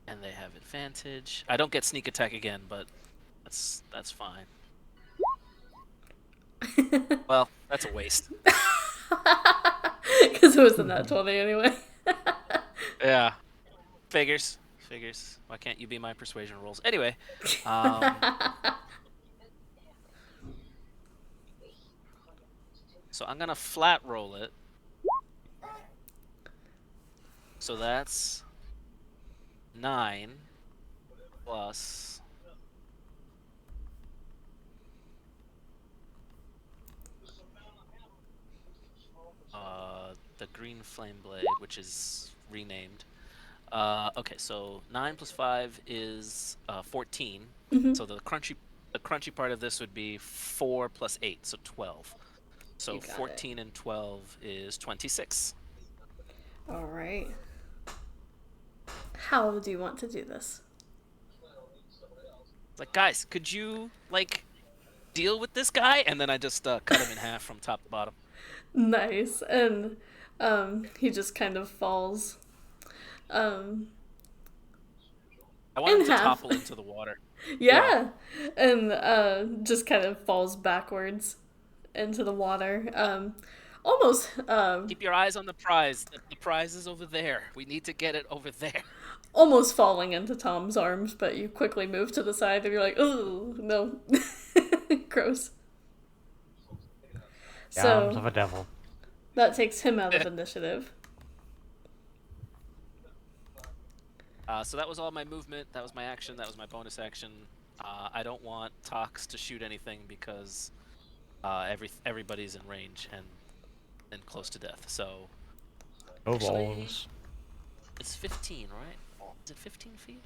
and they have advantage. I don't get sneak attack again, but that's fine. Well, that's a waste. Because it was in that 20 anyway. Yeah, figures. Why can't you be my persuasion rolls? Anyway, so I'm gonna flat roll it. So that's 9 plus the green flame blade, which is renamed. Okay, so 9 plus 5 is 14. Mhm. So the crunchy part of this would be 4 plus 8, so 12. So You got 14 and 12 is 26. All right. How do you want to do this? Like, guys, could you like deal with this guy? And then I just cut him in half from top to bottom. Nice. And he just kind of falls. I want him In to half. topple into the water. Yeah. And just kind of falls backwards into the water. Almost Keep your eyes on the prize. The prize is over there. We need to get it over there. almost falling into Tom's arms, but you quickly move to the side and you're like, oh, no. Gross. The arms of a devil. That takes him out of initiative. So that was all my movement. That was my action. That was my bonus action. I don't want Tox to shoot anything because everybody's in range and close to death. So No actually, balls. it's 15, right? Is it 15 feet?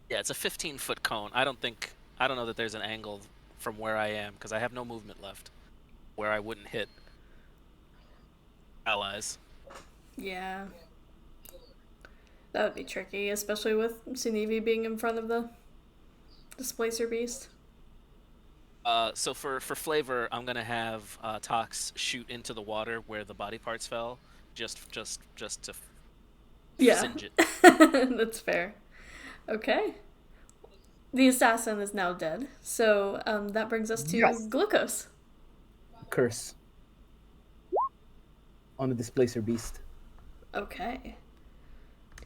Yeah, it's a 15-foot cone. I don't know that there's an angle from where I am because I have no movement left where I wouldn't hit allies. Yeah. That would be tricky, especially with Sunivi being in front of the Displacer Beast. So for flavor, I'm gonna have Tox shoot into the water where the body parts fell, just to Yeah. singe it. That's fair. Okay. The assassin is now dead, so that brings us to Yes. Glucose. Curse on the displacer beast. Okay.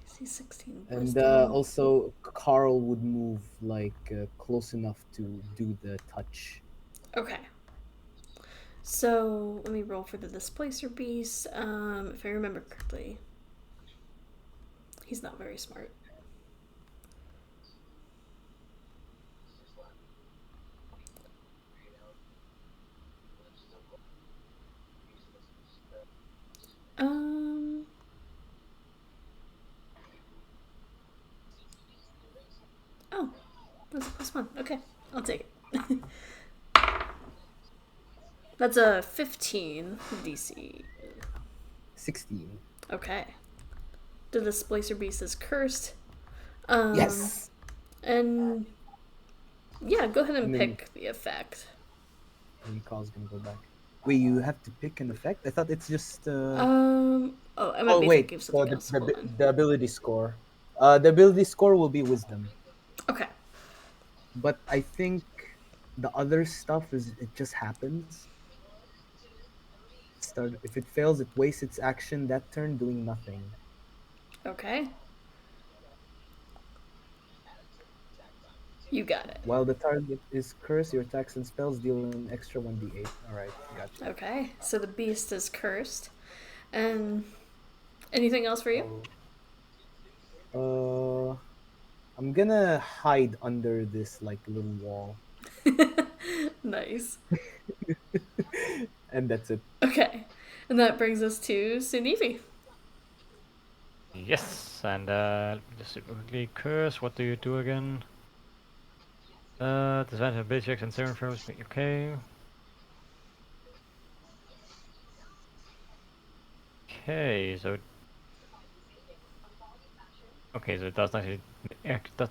DC 16 And wisdom. also, Carl would move close enough to do the touch. Okay. So let me roll for the Displacer Beast. If I remember correctly, he's not very smart. Um. Oh, that's +1. Okay, I'll take it. That's a 15 DC. 16. Okay. The Displacer Beast is cursed. Yes. And yeah, go ahead and And then- pick the effect. And Carl's gonna go back. Wait, you have to pick an effect? I thought it's just. Oh, I might be wait. thinking of So something else. Hold on. the ability score. The ability score will be wisdom. Okay. But I think the other stuff it just happens. If it fails, it wastes its action that turn doing nothing. Okay. You got it. While the target is cursed, your attacks and spells deal an extra 1d8. Alright, gotcha. Okay, so the beast is cursed. And anything else for you? I'm gonna hide under this little wall. Nice. And that's it. Okay, and that brings us to Sunivi. Yes, and just super quickly, curse. What do you do again? Disadvantage ability checks and saving throws. Okay. Okay, so it doesn't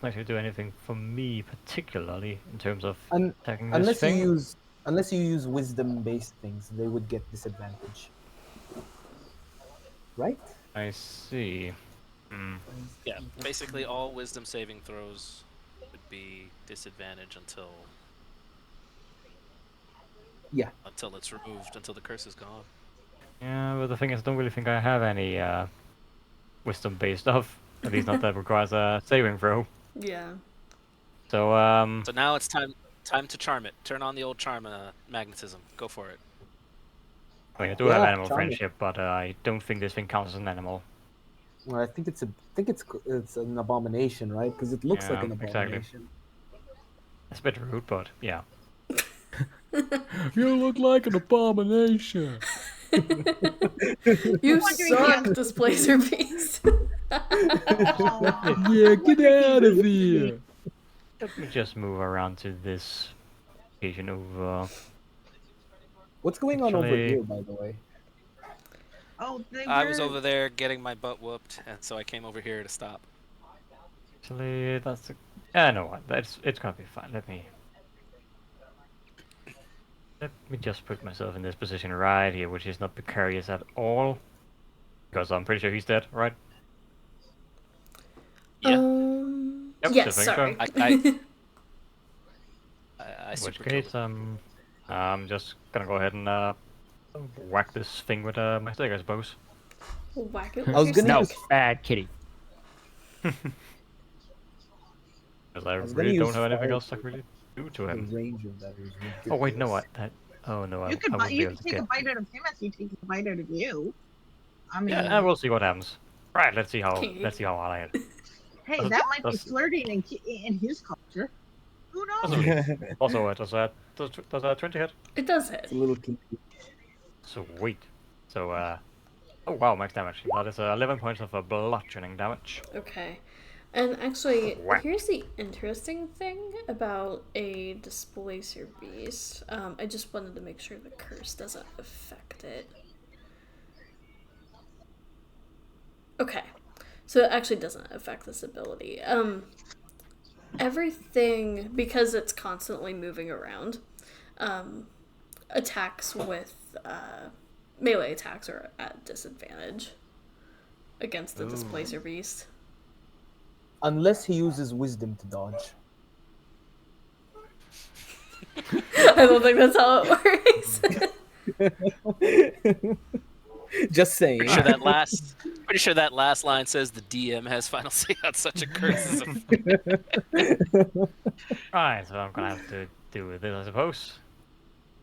actually do anything for me particularly in terms of attacking this Unless thing. you use wisdom-based things, they would get disadvantage. Right? I see. Hmm. Yeah, basically all wisdom saving throws would be disadvantage until it's removed, until the curse is gone. Yeah, but the thing is, I don't really think I have any wisdom-based stuff. At least not that requires a saving throw. Yeah. So So now it's time to charm it. Turn on the old charm magnetism. Go for it. I mean, I do have animal charm it. friendship, but I don't think this thing counts as an animal. Well, I think it's an abomination, right? Because it looks like Yeah, an exactly. abomination. It's a bit rude, but yeah. You look like an abomination. You wondering suck, if- Displacer Beast. Yeah, get out of here. Let me just move around to this location over. What's going on over Actually- here, by the way? Oh, they I was were- over there getting my butt whooped, and so I came over here to stop. Actually, that's a... Yeah, no what? It's gonna be fine. Let me just put myself in this position right here, which is not precarious at all. Because I'm pretty sure he's dead, right? Yeah. Yep, Yes, just making sorry. sure. I In which super killed case, it. I'm just gonna go ahead and whack this thing with my stick, I suppose. Whack it I with was your gonna No, stick. use- bad kitty. Because I was gonna really don't use have anything fire else I can really do to The him. range of that is ridiculous. Oh wait, no what? Oh no, I You could wouldn't be you able could to take a get. bite out of him as he takes a bite out of you. I mean, Yeah, we'll see what happens. Right, let's see how Kinky. how I. hey, Does- that might be does- flirting in his culture. Who knows? Possibly. Also, does that 20 hit? It does hit. It's a little kinky. Sweet. So oh wow, max damage. That is 11 points of bludgeoning damage. Okay. And actually, Whack. here's the interesting thing about a displacer beast. I just wanted to make sure the curse doesn't affect it. Okay. So it actually doesn't affect this ability. Everything, because it's constantly moving around, attacks with melee attacks are at disadvantage against the Ooh. displacer beast. Unless he uses wisdom to dodge. I don't think that's how it works. Just saying. Pretty sure that last line says the DM has final say on such a curse as a Right, so I'm gonna have to do this, I suppose.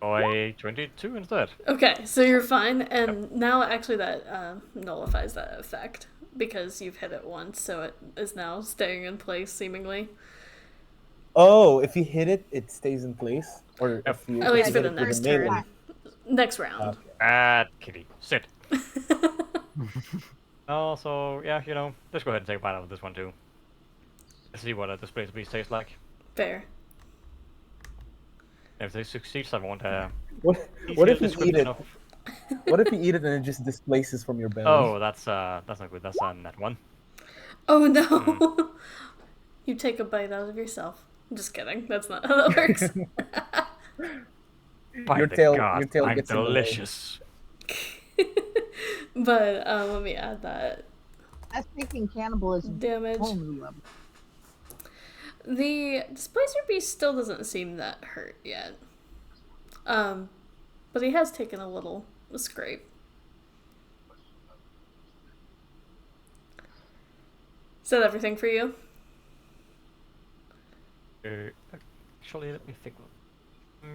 By 22 instead. Okay, so you're fine, and now actually that nullifies that effect because you've hit it once, so it is now staying in place seemingly. Oh, if you hit it, it stays in place? Or Yep. if you, At if least you for hit the it with a next melee- turn. Next round. Kitty, sit. Also, yeah, let's go ahead and take a bite out of this one too. Let's see what a displacer beast tastes like. Fair. If they succeed, I want What easier if you eat description it? of. What if you eat it and it just displaces from your belly? Oh, that's not good. That's a net one. Oh no! You take a bite out of yourself. I'm just kidding. That's not how that works. By Your the tail- gods, your tail I'm gets in the way. delicious. But let me add that That's making cannibalism damage. whole new level. The displacer beast still doesn't seem that hurt yet. But he has taken a scrape. Is that everything for you? Actually, let me think.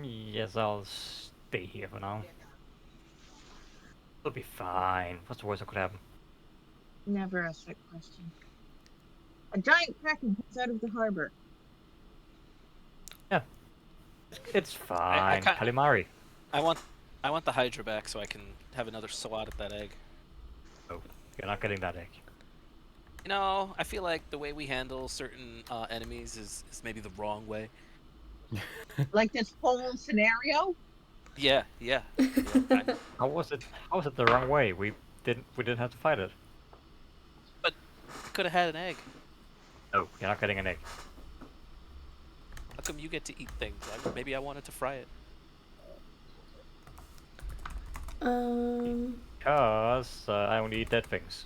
Yes, I'll stay here for now. It'll be fine. What's the worst that could happen? Never ask that question. A giant kraken comes out of the harbor. Yeah, it's fine. Calamari. I want the Hydra back so I can have another swat at that egg. Oh, you're not getting that egg. I feel like the way we handle certain enemies is maybe the wrong way. Like this whole scenario? Yeah. How was it the wrong way? We didn't have to fight it. I could have had an egg. No, you're not getting an egg. How come you get to eat things? Maybe I wanted to fry it. Because I only eat dead things.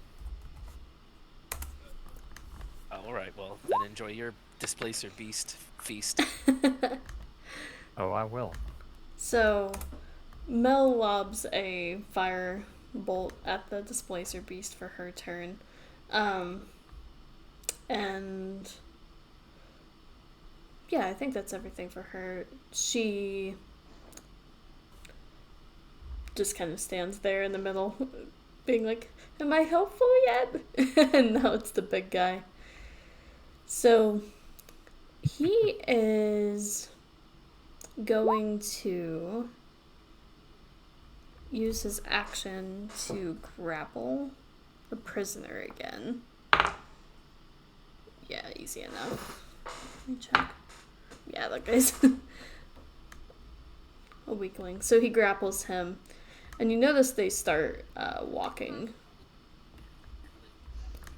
All right, well then enjoy your displacer beast feast. Oh, I will. So, Mel lobs a fire bolt at the displacer beast for her turn. And yeah, I think that's everything for her. She just kind of stands there in the middle, being like, am I helpful yet? And now it's the big guy. So he is going to use his action to grapple the prisoner again. Yeah, easy enough. Let me check. Yeah, that guy's a weakling. So he grapples him, and you notice they start walking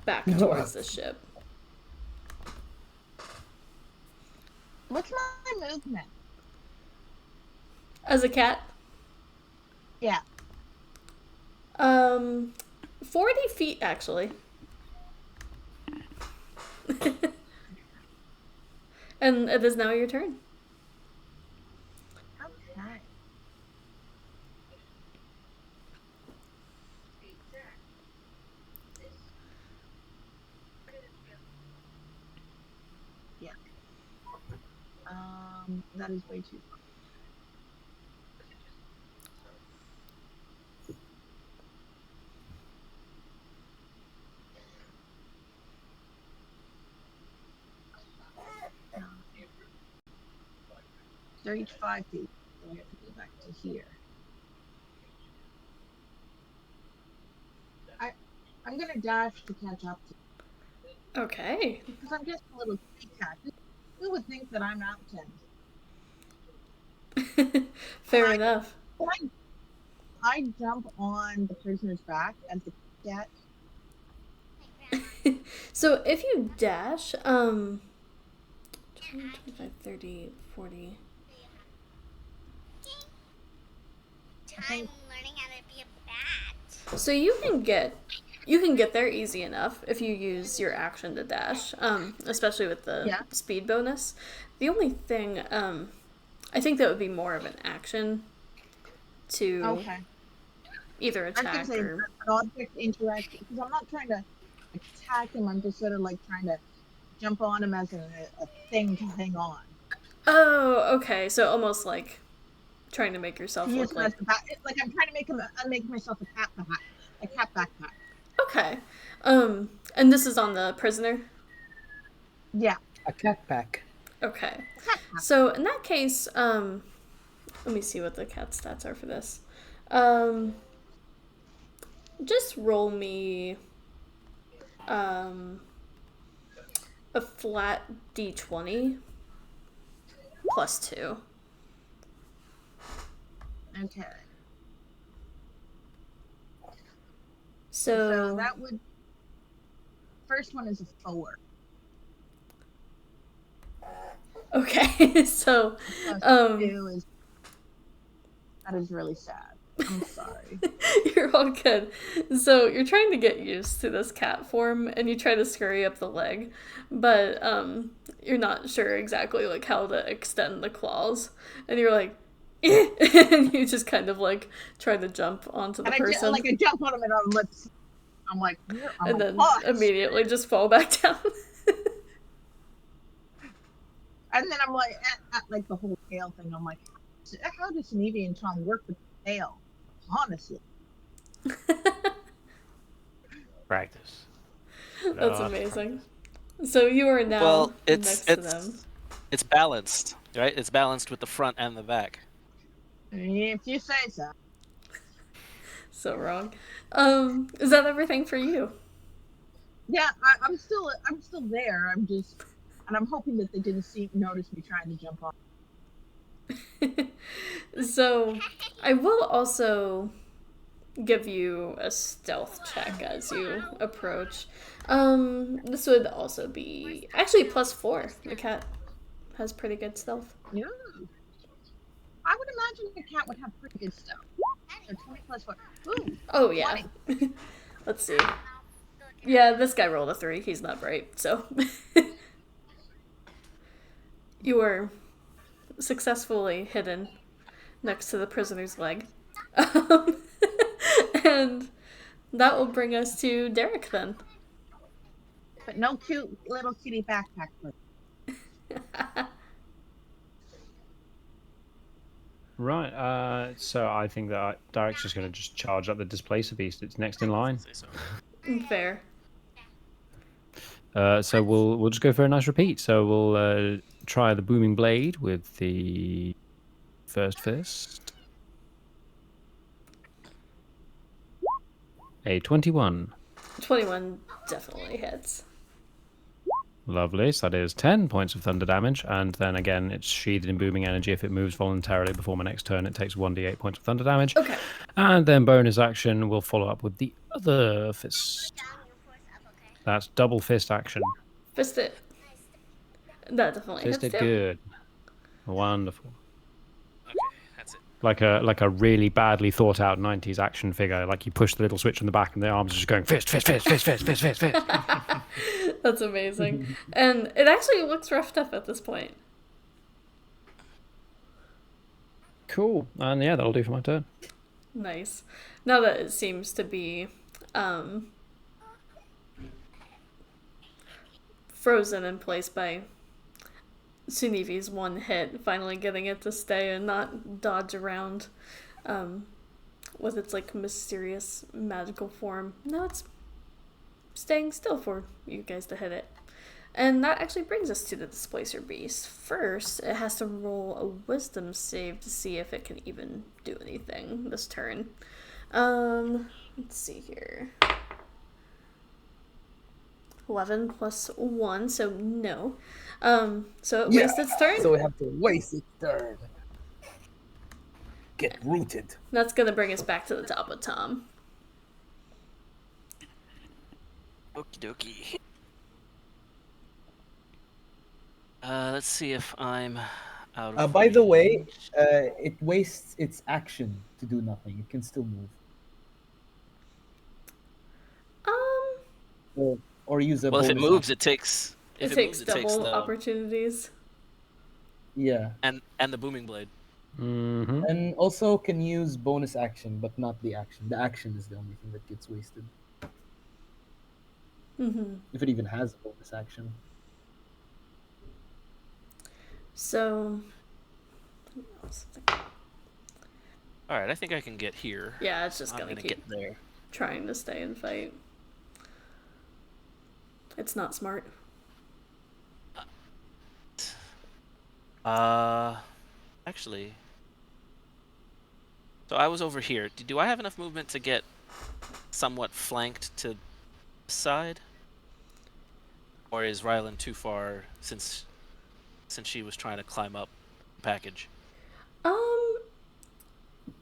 back towards the ship. What's my movement? As a cat, Yeah. 40 feet actually. And it is now your turn. Okay. Yeah. That is way too far. They're each 5 feet. So I have to go back to here. I'm gonna dash to catch up to Okay. because I'm just a little kitty cat. Who would think that I'm out 10? Fair I- enough. I jump on the prisoner's back as the cat. So if you dash, 20, 25, 30, 40. I'm learning how to be a bat. So you can get there easy enough if you use your action to dash, especially with the Yeah. speed bonus. The only thing, I think that would be more of an action to Okay. either I was gonna attack say or. an object interaction because I'm not trying to attack him. I'm just sort of like trying to jump on him as a thing to hang on. Oh, okay. So almost like trying to make yourself To use look him like. as a back, like I'm trying to make myself a cat backpack. Okay. And this is on the prisoner? Yeah. A cat pack. Okay. Cat pack. So in that case, let me see what the cat stats are for this. Just roll me a flat d20 plus 2. Okay. So So that would. First one is a 4. okay. So Plus 2 is. That is really sad. I'm sorry. you're all good. So you're trying to get used to this cat form and you try to scurry up the leg, but you're not sure exactly like how to extend the claws. And you're like and you just kind of like try to jump onto the And person I jump on him and I'm lips. I'm like, and then immediately just fall back down. And then I'm like, at like the whole tail thing. I'm like, how does an Eevee and Tom work with the tail? Honestly. Practice. That's amazing. So you are now Well, next to them. it's balanced, right? It's balanced with the front and the back. If you say so. So wrong. Is that everything for you? Yeah, I'm still there. And I'm hoping that they didn't notice me trying to jump off. So I will also give you a stealth check as you approach. This would also be actually +4. The cat has pretty good stealth. Yeah. I would imagine the cat would have pretty good stuff. So 20 plus 4. Ooh, Oh yeah. Let's see. Yeah, this guy rolled a 3. He's not bright, so you were successfully hidden next to the prisoner's leg. And that will bring us to Derek then. But no cute little kitty backpack. Right. So I think that Derek's just going to just charge up the Displacer Beast. It's next in line. Say so. Fair. So we'll just go for a nice repeat. So we'll try the Booming Blade with the first fist. A 21. 21 definitely hits. Lovely. So that is 10 points of thunder damage. And then again, it's sheathed in booming energy. If it moves voluntarily before my next turn, it takes 1d8 points of thunder damage. Okay. And then bonus action, we'll follow up with the other fist. That's double fist action. Fist it. That definitely hits Fisted too. good. Wonderful. Okay, that's it. Like a really badly thought out 90s action figure. Like you push the little switch on the back and the arms are just going fist, fist, fist, fist, fist, fist, fist, fist. That's amazing. And it actually looks roughed up at this point. Cool. And yeah, that'll do for my turn. Nice. Now that it seems to be frozen in place by Sunivi's one hit, finally getting it to stay and not dodge around with its like mysterious magical form. No, it's staying still for you guys to hit it. And that actually brings us to the Displacer Beast. First, it has to roll a Wisdom save to see if it can even do anything this turn. Let's see here. 11 plus 1, so no. So it wastes its turn. So we have to waste its turn. Get rooted. That's gonna bring us back to the top of Tom. Okie dokie. Let's see if I'm out of By the way, range. it wastes its action to do nothing. It can still move. Or use a Well, if it bonus moves, action. it takes. If It it takes moves, it takes double the opportunities. Yeah. and the booming blade. Mm-hmm. And also can use bonus action, but not the action. The action is the only thing that gets wasted. Mm-hmm. If it even has a bonus action. So, All right, I think I can get here. yeah, it's just I'm gonna gonna keep get there. trying to stay and fight. It's not smart. Actually, so I was over here. Do I have enough movement to get somewhat flanked to the side, or is Rylan too far since she was trying to climb up the package?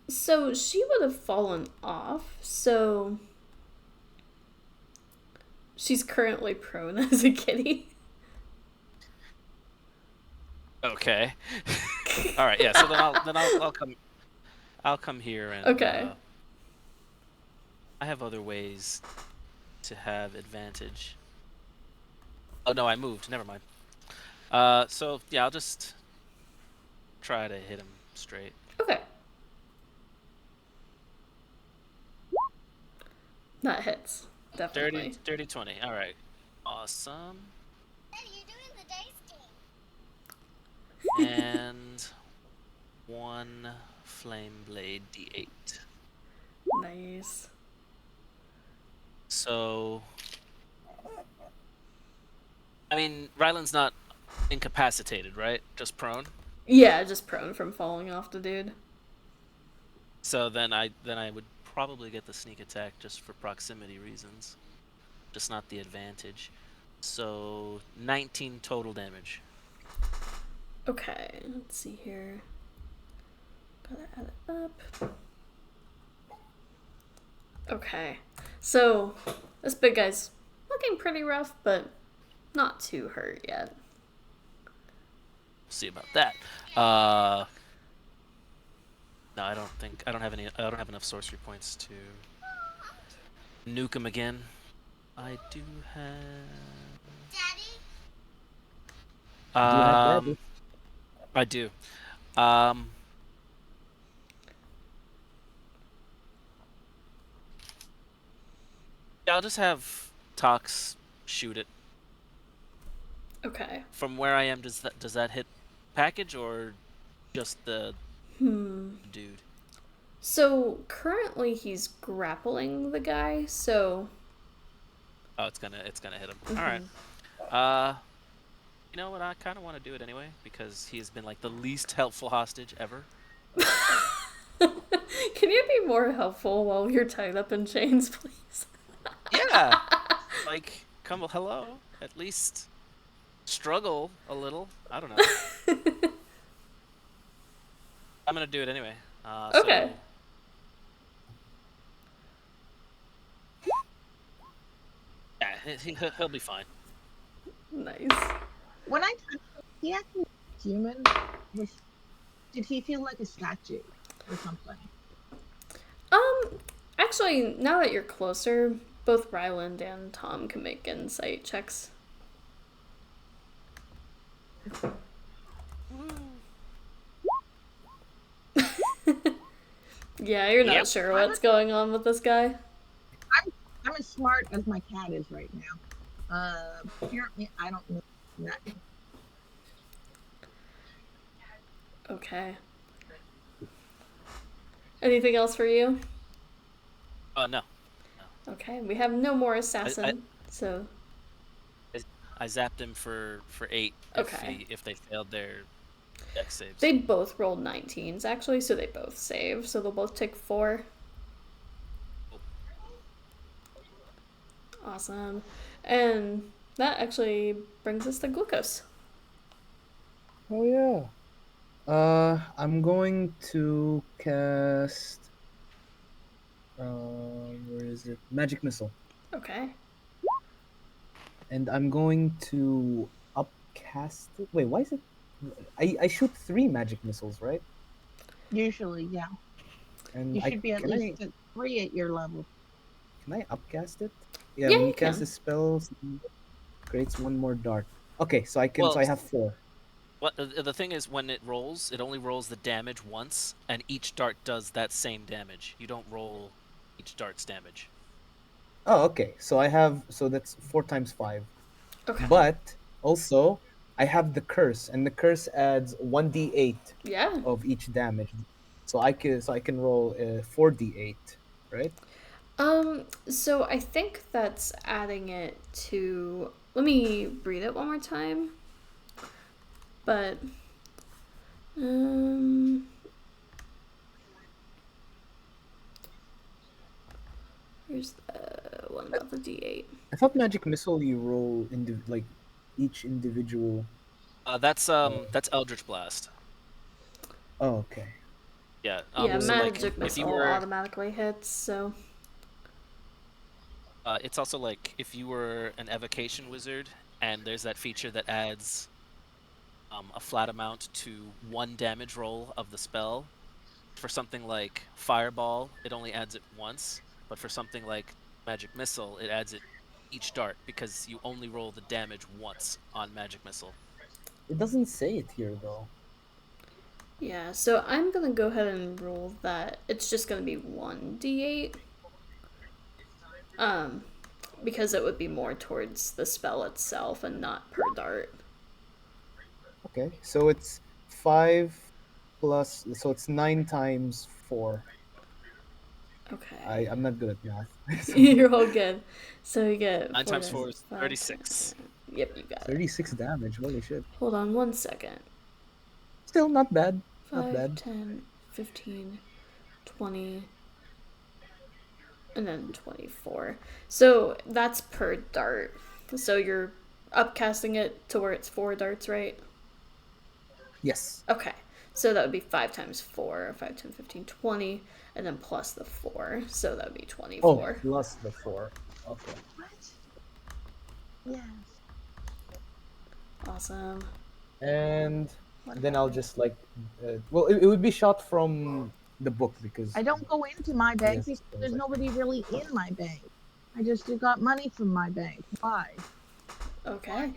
So she would have fallen off, so she's currently prone as a kitty. Okay. All right. Yeah. So then I'll come here and. Okay. I have other ways to have advantage. Oh no, I moved. Never mind. So yeah, I'll just try to hit him straight. Okay. That hits. Definitely. 30, 20. All right. Awesome. Hey, you're doing the dice game. And 1 flame blade d8. Nice. So, I mean, Ryland's not incapacitated, right? Just prone. Yeah, just prone from falling off the dude. So then I would probably get the sneak attack just for proximity reasons, just not the advantage. So 19 total damage. Okay, let's see here. Gotta add it up. Okay, so this big guy's looking pretty rough, but not too hurt yet. See about that. No, I don't have any. I don't have enough sorcery points to nuke him again. I do have. Daddy? I do. Yeah, I'll just have Tox shoot it. Okay. From where I am, does that hit package or just the dude? So currently he's grappling the guy, so Oh, it's gonna hit him. Mhm. All right. You know what? I kind of want to do it anyway because he's been like the least helpful hostage ever. Can you be more helpful while you're tied up in chains, please? Yeah. Like, come hello. At least struggle a little. I don't know. I'm gonna do it anyway. Okay. So... Yeah, he'll be fine. Nice. When I touched him, he acted human. Did he feel like a statue or something? Actually, now that you're closer, both Ryland and Tom can make insight checks. Yeah, you're not Yep. sure what's going on with this guy. I'm as smart as my cat is right now. Apparently I don't know that. Okay. Anything else for you? No. Okay, we have no more assassin, so... I zapped him for 8 Okay. if they failed their dex saves. They both rolled 19s actually, so they both save. So they'll both take 4. Awesome. And that actually brings us to Glucose. Oh yeah. I'm going to cast. Where is it? Magic missile, Okay. and I'm going to upcast it. Wait, why is it? I shoot 3 magic missiles, right? Usually, yeah. And You should be at can least at 3 at your level. I upcast it? Yeah, Yeah, when you you cast can. a spell, it creates 1 more dart. Okay, so I can. Well, So I have 4. what the thing is, when it rolls, it only rolls the damage once, and each dart does that same damage. You don't roll each dart's damage. Oh, okay. So I have. So that's 4 times 5. Okay. But also, I have the curse, and the curse adds 1d8 Yeah. of each damage. So I can roll 4d8, right? So I think that's adding it to. Let me read it one more time. But here's the one about the D8. I thought magic missile you roll like each individual. That's Eldritch Blast. Oh, okay. Yeah. Yeah, So like magic if you missile were, automatically hits. So it's also like if you were an evocation wizard, and there's that feature that adds a flat amount to 1 damage roll of the spell. For something like Fireball, it only adds it once, but for something like Magic Missile, it adds it each dart because you only roll the damage once on Magic Missile. It doesn't say it here though. yeah, so I'm gonna go ahead and roll that. It's just gonna be 1d8. Because it would be more towards the spell itself and not per dart. Okay, so it's 5 plus. So it's 9 times 4. Okay. I'm not good at math. So You're all good. So you get 9 4 times dice, 4 is 5, 36. 10. Yep, you got it. 36 damage. Holy shit. Hold on 1 second. Still not bad. Not 5, bad. 10, 15, 20, and then 24. So that's per dart. So you're upcasting it to where it's 4 darts, right? Yes. Okay. So that would be 5 times 4, 5, 10, 15, 20, and then plus the 4. So that would be Oh, 24. plus the 4. Okay. What? Yes. Awesome. And What then I'll happened? just like, well, it would be shot from the book because I don't go into my I bank guess because it was there's like, nobody really in my bank. I just got money from my bank. Why? Okay.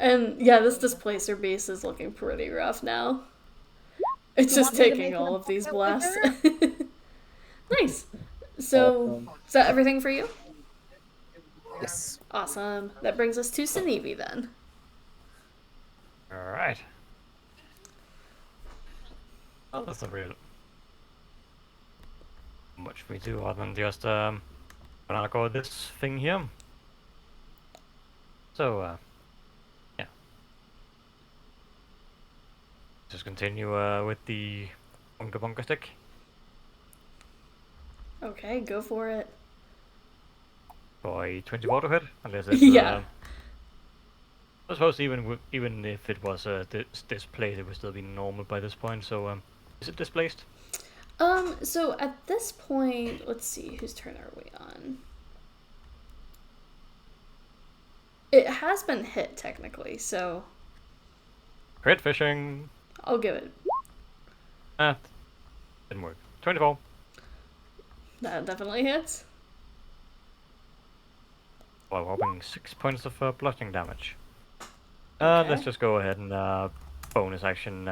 And yeah, this displacer base is looking pretty rough now. It's You just want me to taking make an all of these appointment blasts. with her? Nice. So, is that everything for you? yes. Awesome. That brings us to Sinevi then. Alright. Oh, that's not real much we do other than just banana go this thing here. So yeah. Just continue with the bunker bunker stick. Okay, go for it. By 24 to hit, unless it's Yeah. I suppose even if it was displaced, it would still be normal by this point. So is it displaced? So at this point, let's see, whose turn are we on? It has been hit technically, so Crit fishing. I'll give it. Didn't work. 24. That definitely hits. Well, we're hoping 6 points of bludgeoning damage. Okay. Let's just go ahead and bonus action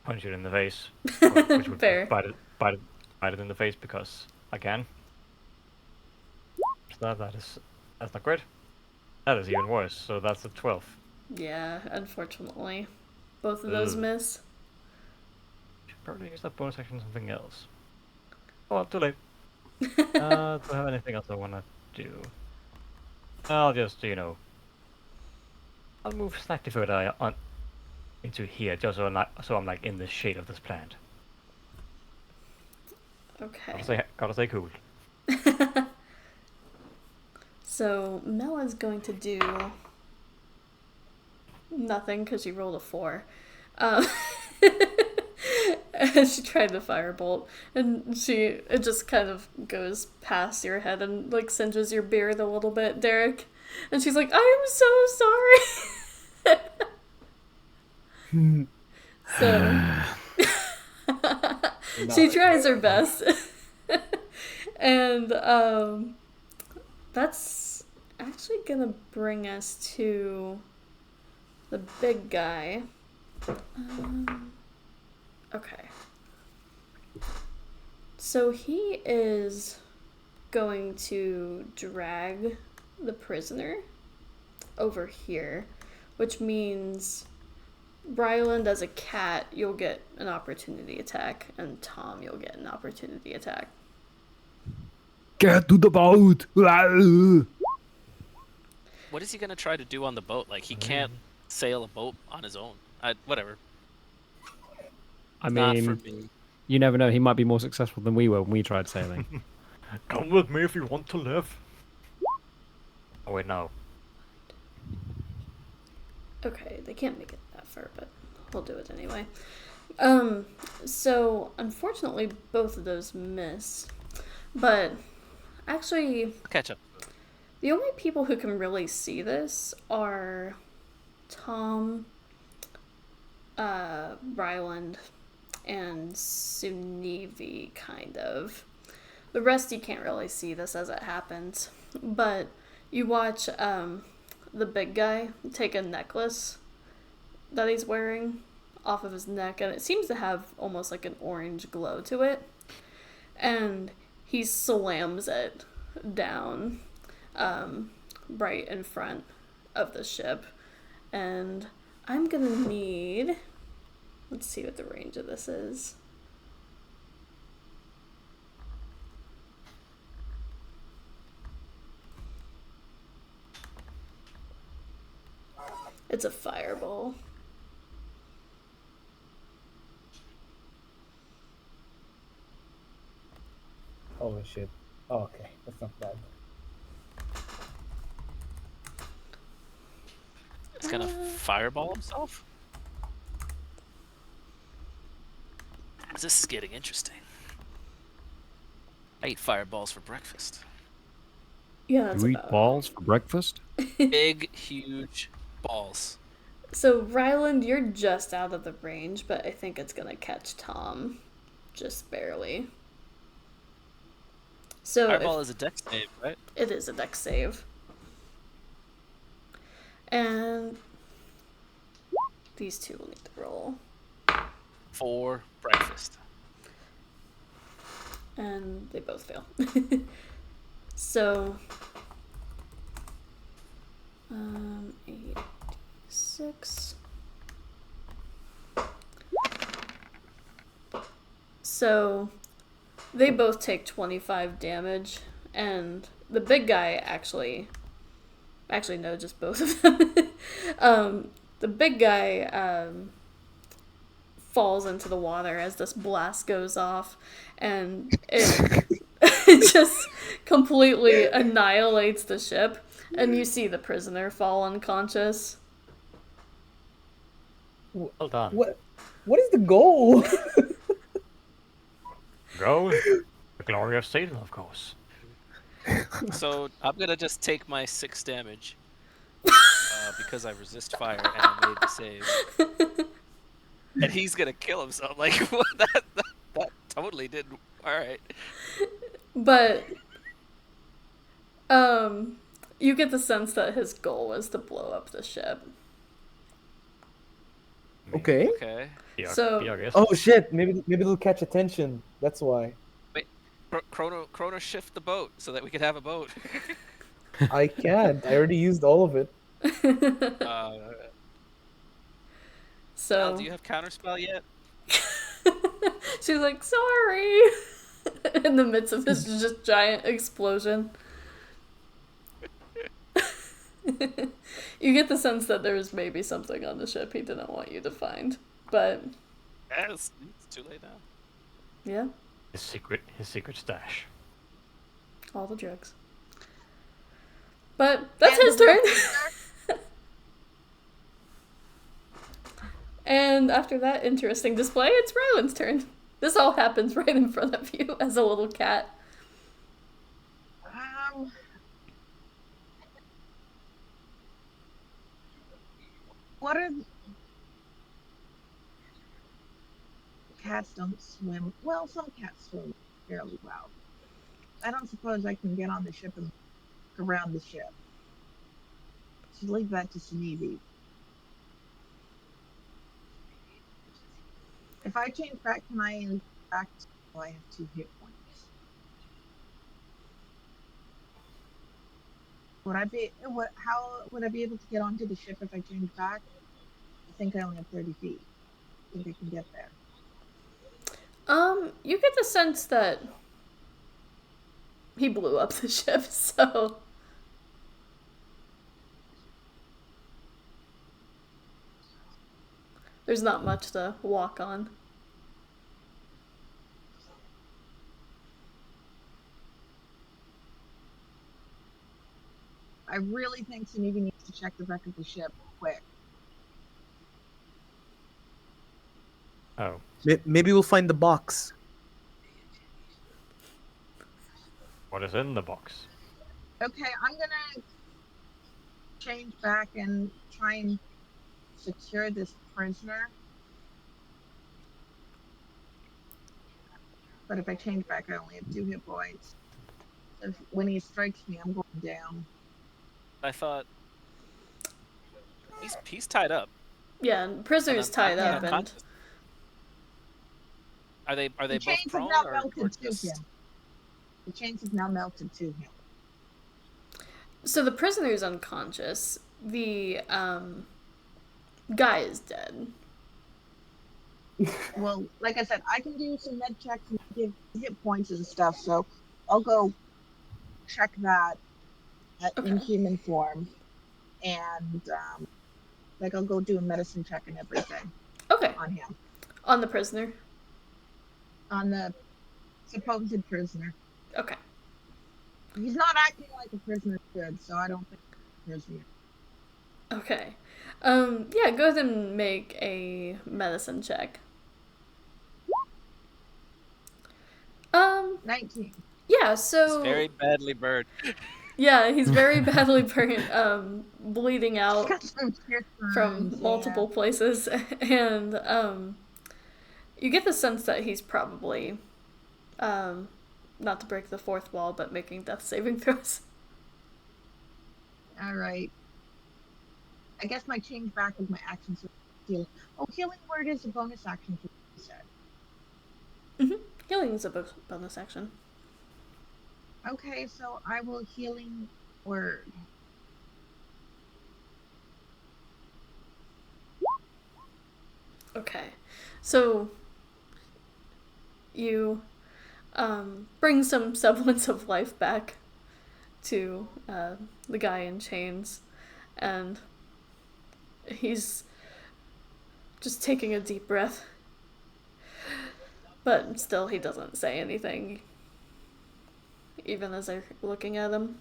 punch it in the face, which would Fair. bite it in the face because I can. So that's not great. That is even worse. So that's a 12. Yeah, unfortunately. Both of those Ugh. miss. Should probably use that bonus action on something else. Oh, well, too late. Do I have anything else I want to do? I'll just, I'll move slightly further into here, just so I'm like in the shade of this plant. Okay. Gotta stay cool. So Mella's going to do nothing because she rolled a 4. And she tried the firebolt, and it just kind of goes past your head and like singes your beard a little bit, Derek. And she's like, "I am so sorry." So she tries her best, and that's actually gonna bring us to the big guy. Okay. So he is going to drag the prisoner over here, which means Ryland as a cat, you'll get an opportunity attack, and Tom, you'll get an opportunity attack. Get to the boat! What is he gonna try to do on the boat? Like, he can't sail a boat on his own. Whatever. I Not for mean, me. you never know. He might be more successful than we were when we tried sailing. Come with me if you want to live. Oh wait, no. Okay, they can't make it that far, but we'll do it anyway. So unfortunately both of those miss. But actually I'll catch up. the only people who can really see this are Tom, Ryland, and Sunivi, kind of. The rest you can't really see this as it happens. But you watch the big guy take a necklace that he's wearing off of his neck, and it seems to have almost like an orange glow to it. And he slams it down right in front of the ship. And I'm gonna need... Let's see what the range of this is. It's a fireball. Oh shit. Oh, okay, that's not bad. He's gonna fireball himself? This is getting interesting. I eat fireballs for breakfast. Yeah, that's You eat about balls for breakfast? Big, huge balls. So, Ryland, you're just out of the range, but I think it's gonna catch Tom. Just barely. So Fireball is a dex save, right? it is a dex save. And these two will need to roll. For breakfast. And they both fail. So 8, 6. So they both take 25 damage, and the big guy actually no, just both of them. The big guy falls into the water as this blast goes off, and it just completely annihilates the ship, and you see the prisoner fall unconscious. Well done. What is the goal? Go. The glory of Satan, of course. So I'm gonna just take my 6 damage because I resist fire and I made the save. And he's gonna kill himself. Like what? That totally didn't. All right. But you get the sense that his goal was to blow up the ship. Okay. Okay. Yeah, So- yeah, I guess. Oh shit! Maybe they'll catch attention. That's why. Wait, Chrono, shift the boat so that we could have a boat. I can't. I already used all of it. So Mel, do you have counterspell yet? she's like, sorry, in the midst of this just giant explosion. You get the sense that there's maybe something on the ship he didn't want you to find. But, Yes, it's too late now. yeah, His secret stash. all the drugs. But that's And his the real turn. answer, And after that interesting display, it's Rowan's turn. This all happens right in front of you as a little cat. what are cats don't swim? Well, some cats swim fairly well. I don't suppose I can get on the ship and look around the ship. Should leave that to Suniti. If I change back, can I back to oh, I have 2 hit points. Would I be what how would I be able to get onto the ship if I change back? I think I only have 30 feet. I think I can get there. You get the sense that he blew up the ship, so there's not much to walk on. I really think Suniti needs to check the wreck of the ship quick. Oh. Maybe we'll find the box. What is in the box? Okay, I'm gonna change back and try and secure this prisoner. But if I change back, I only have 2 hit points. So when he strikes me, I'm going down. I thought he's tied up. Yeah, and prisoner's tied I'm up, and unconscious. Are they The both chains have prone now or melted to just... him. The chains have now melted to him. so the prisoner's unconscious. The guy is dead. Well, like I said, I can do some med checks and give hit points and stuff, so I'll go check that in Okay. human form, and like I'll go do a medicine check and everything Okay. on him, On the prisoner. on the supposed prisoner. Okay. He's not acting like a prisoner should, so I don't think he's a prisoner. Okay. Yeah, go ahead and make a medicine check. 19. Yeah, so It's very badly burned. yeah, he's very badly burnt, bleeding out Got some tear from signs, multiple places, and you get the sense that he's probably, not to break the fourth wall, but making death saving throws. Yeah. All right. I guess my change back of my actions are healing. Oh, healing word is a bonus action for you said. Healing is a bonus action. Okay, so I will healing word. Okay, so you bring some semblance of life back to the guy in chains, and he's just taking a deep breath. But still, he doesn't say anything, even as they're looking at him.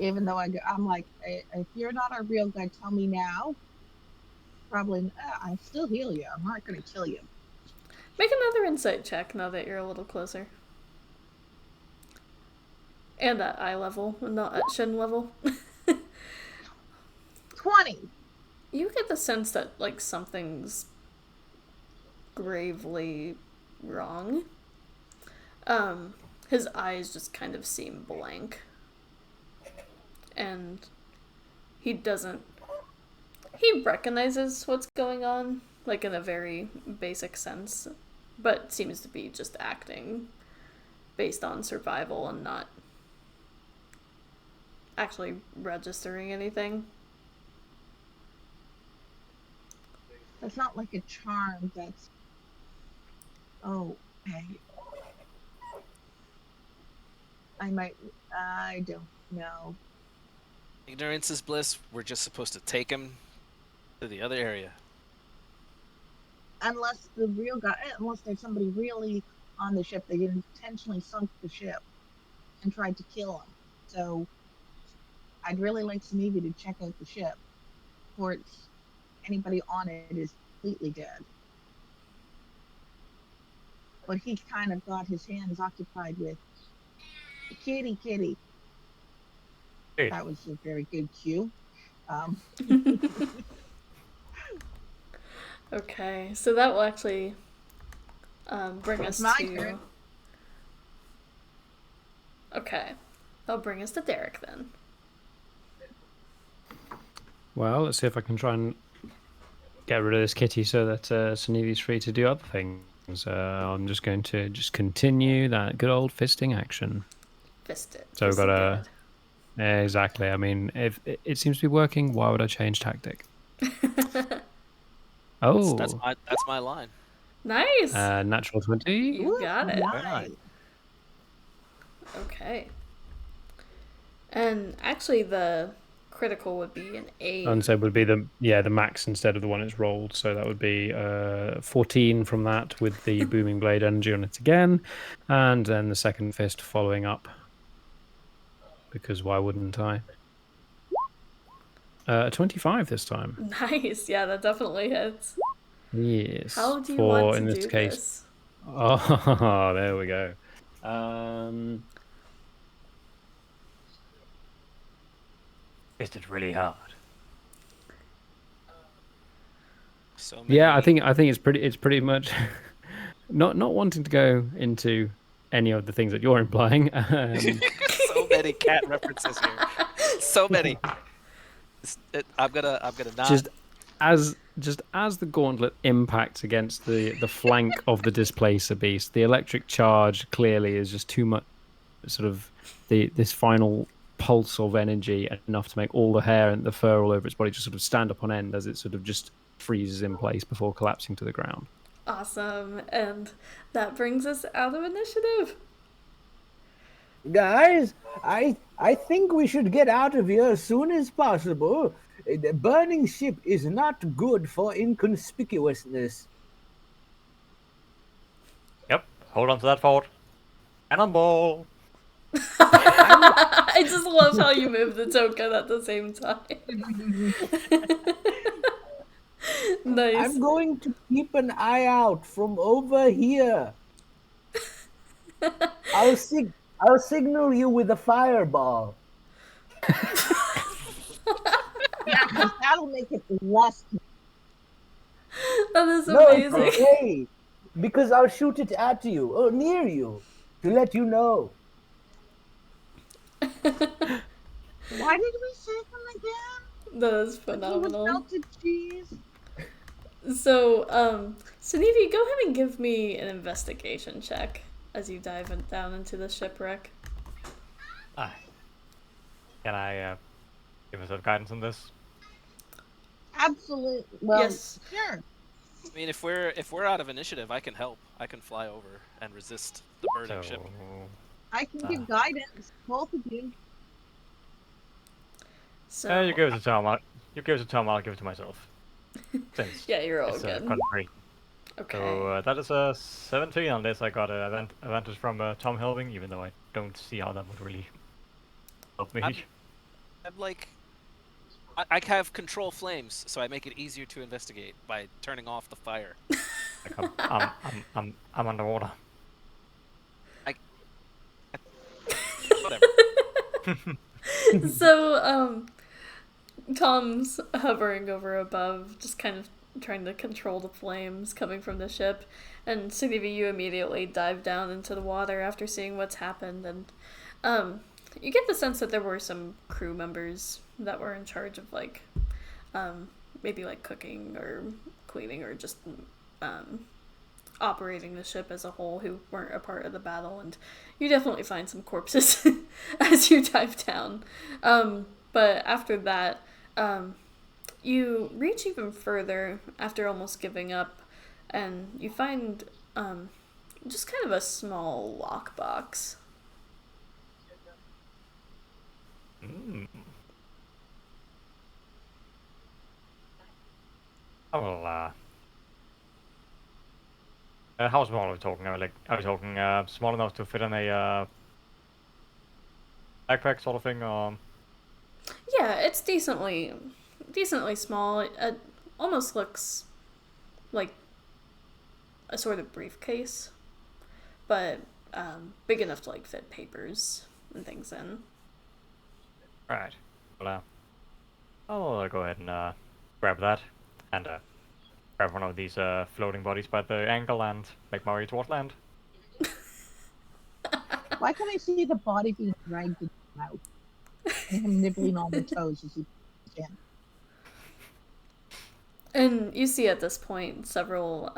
Even though I'm like, if you're not a real guy, tell me now. Probably, I still heal you. I'm not going to kill you. Make another insight check now that you're a little closer. And at eye level, not at shin level. 20. You get the sense that, like, something's gravely wrong. His eyes just kind of seem blank. And he recognizes what's going on, like in a very basic sense, but seems to be just acting based on survival and not actually registering anything. That's not like a charm. That's. Oh, okay. I don't know. Ignorance is bliss. We're just supposed to take him to the other area. Unless there's somebody really on the ship, they intentionally sunk the ship and tried to kill him. So I'd really like Sneevy to check out the ship before anybody on it is completely dead. But he kind of got his hands occupied with kitty. Hey. That was a very good cue. Okay, so that will actually bring It's us my to. turn. Okay, that'll bring us to Derek then. Well, let's see if I can try and get rid of this kitty so that Sunevi's free to do other things. I'm just going to just continue that good old fisting action. Fist it. So we've Fist got it exactly. I mean, if it seems to be working, why would I change tactic? good. Oh, That's my line. Nice. natural 20. You got it. Very nice. Okay. And actually, the critical would be an 8. Unsaid would be the max instead of the one it's rolled. So that would be 14 from that with the booming blade energy on it again, and then the second fist following up. Because why wouldn't I? 25 this time. Nice. Yeah, that definitely hits. Yes. How do you want to in do this case. this? Oh, there we go. Fisted really hard. So many... Yeah, I think it's pretty much not wanting to go into any of the things that you're implying. So many cat references here. So many. I'm gonna not. Just as the gauntlet impacts against the flank of the displacer beast, the electric charge clearly is just too much. Sort of this final pulse of energy enough to make all the hair and the fur all over its body just sort of stand up on end as it sort of just freezes in place before collapsing to the ground. Awesome. And that brings us out of initiative. Guys, I think we should get out of here as soon as possible. The burning ship is not good for inconspicuousness. Yep, hold on to that fort. Cannonball! I just love how you move the token at the same time. Nice. I'm going to keep an eye out from over here. I'll signal you with a fireball. Yeah, because that'll make it less. That is No, amazing. it's okay. Because I'll shoot it at you or near you to let you know. Why did we save him again? That is He was phenomenal. melted cheese. So, Sunevi, go ahead and give me an investigation check as you dive down into the shipwreck. Can I give us some guidance on this? Absolutely. Well, Yes. sure. I mean, if we're out of initiative, I can help. I can fly over and resist the burning ship. I can give guidance. Both of you. So, You give it to Tom. You give it to Tom. I'll give it to myself. Since yeah, you're all it's good. country. Okay. So that is a 17 on this. I got an advantage from Tom helping, even though I don't see how that would really help me. I'm like, I have control flames, so I make it easier to investigate by turning off the fire. Like I'm underwater. Whatever. So, Tom's hovering over above, just kind of trying to control the flames coming from the ship, and Sunevi, you immediately dive down into the water after seeing what's happened, and you get the sense that there were some crew members that were in charge of like maybe like cooking or cleaning or just operating the ship as a whole who weren't a part of the battle, and you definitely find some corpses as you dive down. But after that, you reach even further after almost giving up, and you find just kind of a small lockbox. Mm. Oh, well, how small are we talking? Are we talking small enough to fit in a backpack sort of thing, or? Yeah, it's decently small. It almost looks like a sort of briefcase, but big enough to like fit papers and things in. Right. Well, I'll go ahead and grab that and grab one of these floating bodies by the ankle and make my way towards land. Why can't I see the body being dragged in the mouth and him nibbling on the toes as he puts in? And you see at this point several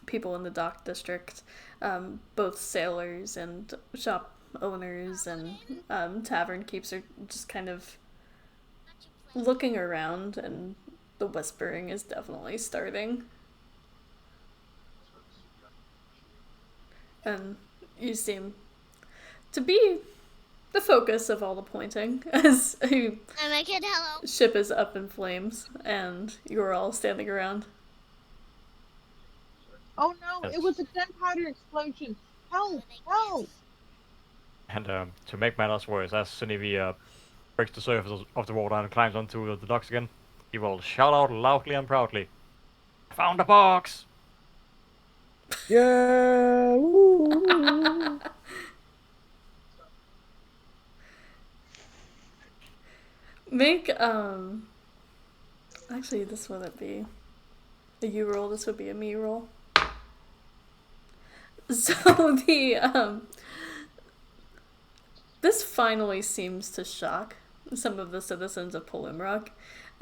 people in the dock district, both sailors and shop owners and tavern keeps are just kind of looking around, and the whispering is definitely starting. And you seem to be the focus of all the pointing as a And I kid, hello. ship is up in flames and you're all standing around. Oh no, it was a gunpowder explosion. Help! Help! And to make matters worse, as soon as he breaks the surface of the water and climbs onto the docks again, he will shout out loudly and proudly, "I found a box!" Yeah. Woo. Make actually this wouldn't be a you roll, this would be a me roll. So this finally seems to shock some of the citizens of Polimrock.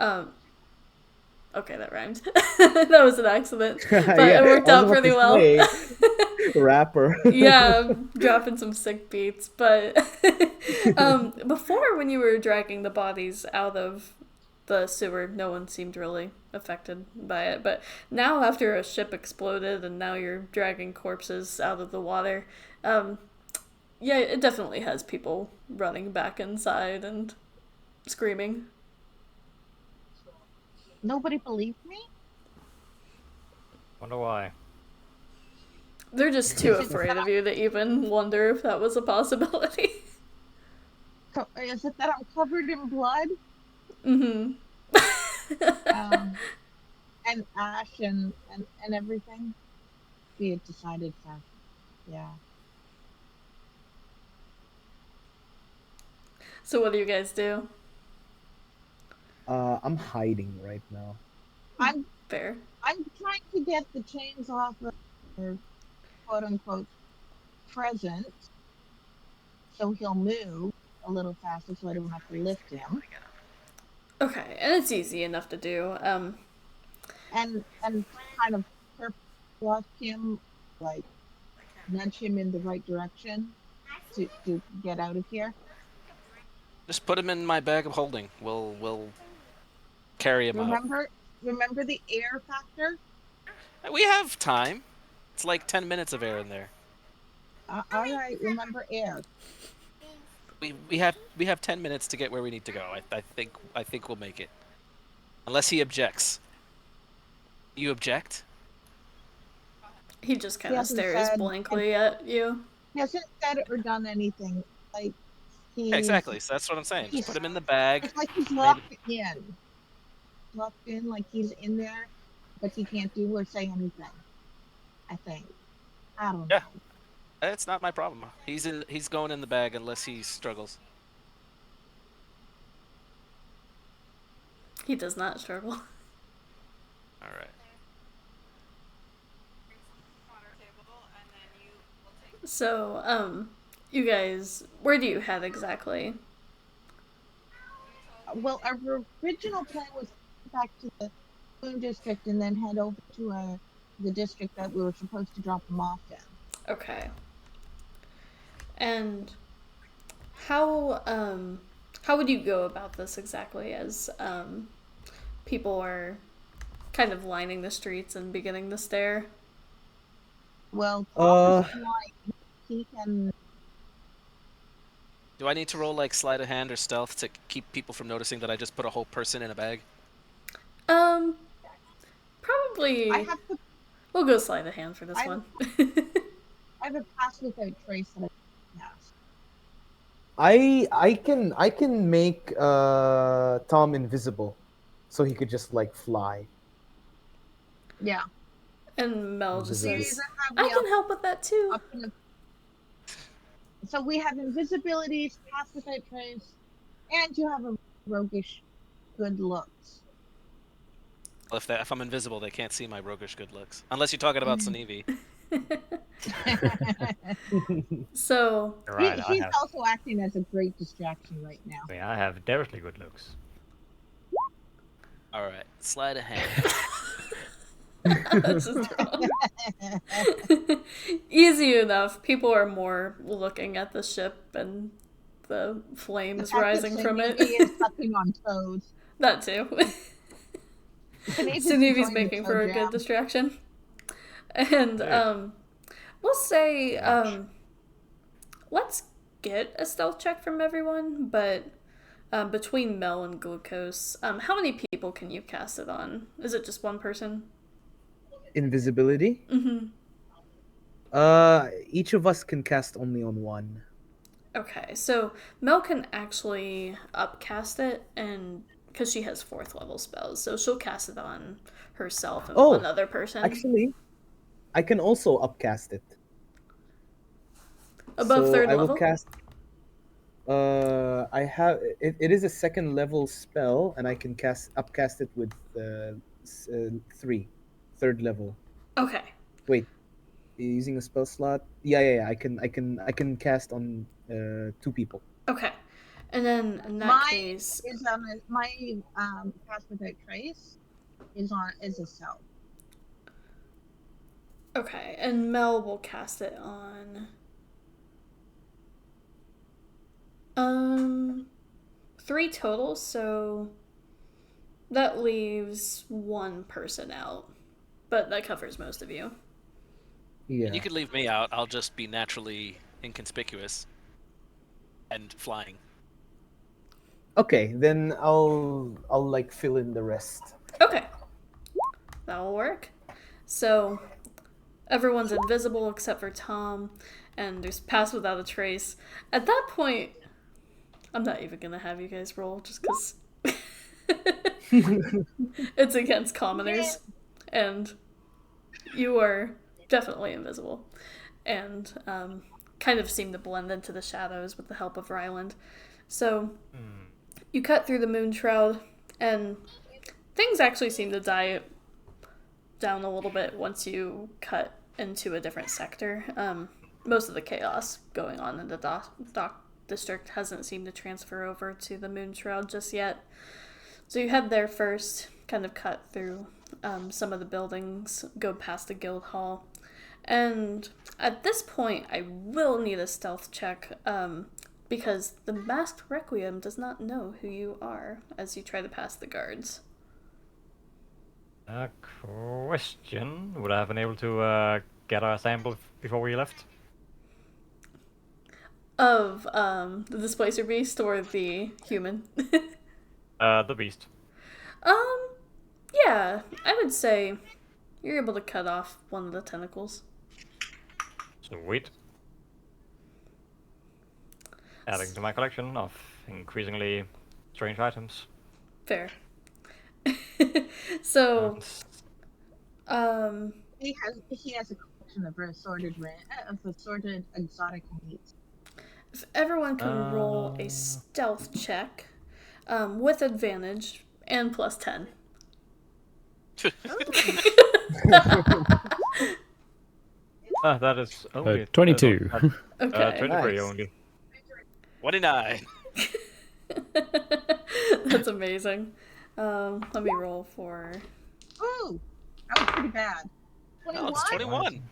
Okay, that rhymed. That was an accident, but Yeah, it worked I was out about pretty to well. say, rapper. Yeah, dropping some sick beats. But before, when you were dragging the bodies out of the sewer, no one seemed really affected by it. But now, after a ship exploded and now you're dragging corpses out of the water, yeah, it definitely has people running back inside and screaming. Nobody believed me? Wonder why. They're just too afraid of you to even wonder if that was a possibility. Is it that I'm covered in blood? Mm-hmm. And ash and everything? We had decided that, yeah. So what do you guys do? I'm hiding right now. I'm Fair. trying to get the chains off of her quote unquote present so he'll move a little faster so I don't have to lift him. Okay, and it's easy enough to do. And kind of walk him, like nudge him in the right direction to get out of here. Just put him in my bag of holding. We'll carry him out. Remember the air factor? We have time. It's like 10 minutes of air in there. All right, remember air. We have 10 minutes to get where we need to go. I think we'll make it. Unless he objects. You object? He just kind He of hasn't stares said- blankly at you. He hasn't said or done anything. Like he's Exactly. So that's what I'm saying. Just put him in the bag. It's like he's locked in. Locked in, like he's in there, but he can't do or say anything. I think. I don't know. It's not my problem. He's going in the bag unless he struggles. He does not struggle. All right. So, you guys, where do you head exactly? Well, our original plan was back to the Boone district and then head over to the district that we were supposed to drop them off in. Okay. And how would you go about this exactly as people are kind of lining the streets and beginning to stare? Well, Paul is like he can Do I need to roll like sleight of hand or stealth to keep people from noticing that I just put a whole person in a bag? Probably. I have to. We'll go sleight of hand for this I- one. I have a pass without trace that I can cast. I can make Tom invisible, so he could just like fly. Yeah. And Mel just Invisible. We says, either have I the can help with that too. up in the. So we have invisibility, pass without trace, and you have a roguish good looks. Well, if I'm invisible, they can't see my roguish good looks. Unless you're talking about Sneevy. So, You're right, I He's have. also acting as a great distraction right now. I mean, I have devilishly good looks. All right, sleight of hand. that's just wrong. Easy enough. People are more looking at the ship and the flames rising from it. He is sucking on toes. That too. Sunevi's making for a good distraction. And we'll say let's get a stealth check from everyone, but between Mel and Glucose, how many people can you cast it on? Is it just one person? Invisibility. Mm-hmm. Each of us can cast only on one. Okay, so Mel can actually upcast it, and because she has 4th level spells, so she'll cast it on herself and one other person. Actually, I can also upcast it. Above so 3rd I level? will cast. I have it is a 2nd level spell, and I can upcast it with 3rd level. Okay. Wait, using a spell slot? Yeah. I can cast on 2 people. Okay, and then in that case, is on my pass without trace is a self. okay, and Mel will cast it on 3 total, so that leaves 1 person out, but that covers most of you. Yeah. And you could leave me out. I'll just be naturally inconspicuous and flying. Okay, then I'll like fill in the rest. Okay, that'll work. So everyone's invisible except for Tom, and there's pass without a trace. At that point, I'm not even gonna have you guys roll just because it's against commoners, and you are definitely invisible, and kind of seem to blend into the shadows with the help of Ryland. So you cut through the moon shroud, and things actually seem to die down a little bit once you cut into a different sector. Most of the chaos going on in the dock district hasn't seemed to transfer over to the moon shroud just yet. So you head there first, kind of cut through some of the buildings, go past the guild hall. And at this point, I will need a stealth check because the masked Requiem does not know who you are as you try to pass the guards. Question. Would I have been able to get our sample before we left? Of the displacer beast or the human? The beast. Yeah, I would say you're able to cut off one of the tentacles. Sweet. Adding to my collection of increasingly strange items. Fair. So, he has a collection of assorted exotic meats. if everyone can roll a stealth check with advantage and plus 10. That is only 22. Okay. 23 Nice. only. 29. That's amazing. Let me roll for... Ooh, that was pretty bad. No, it's 21.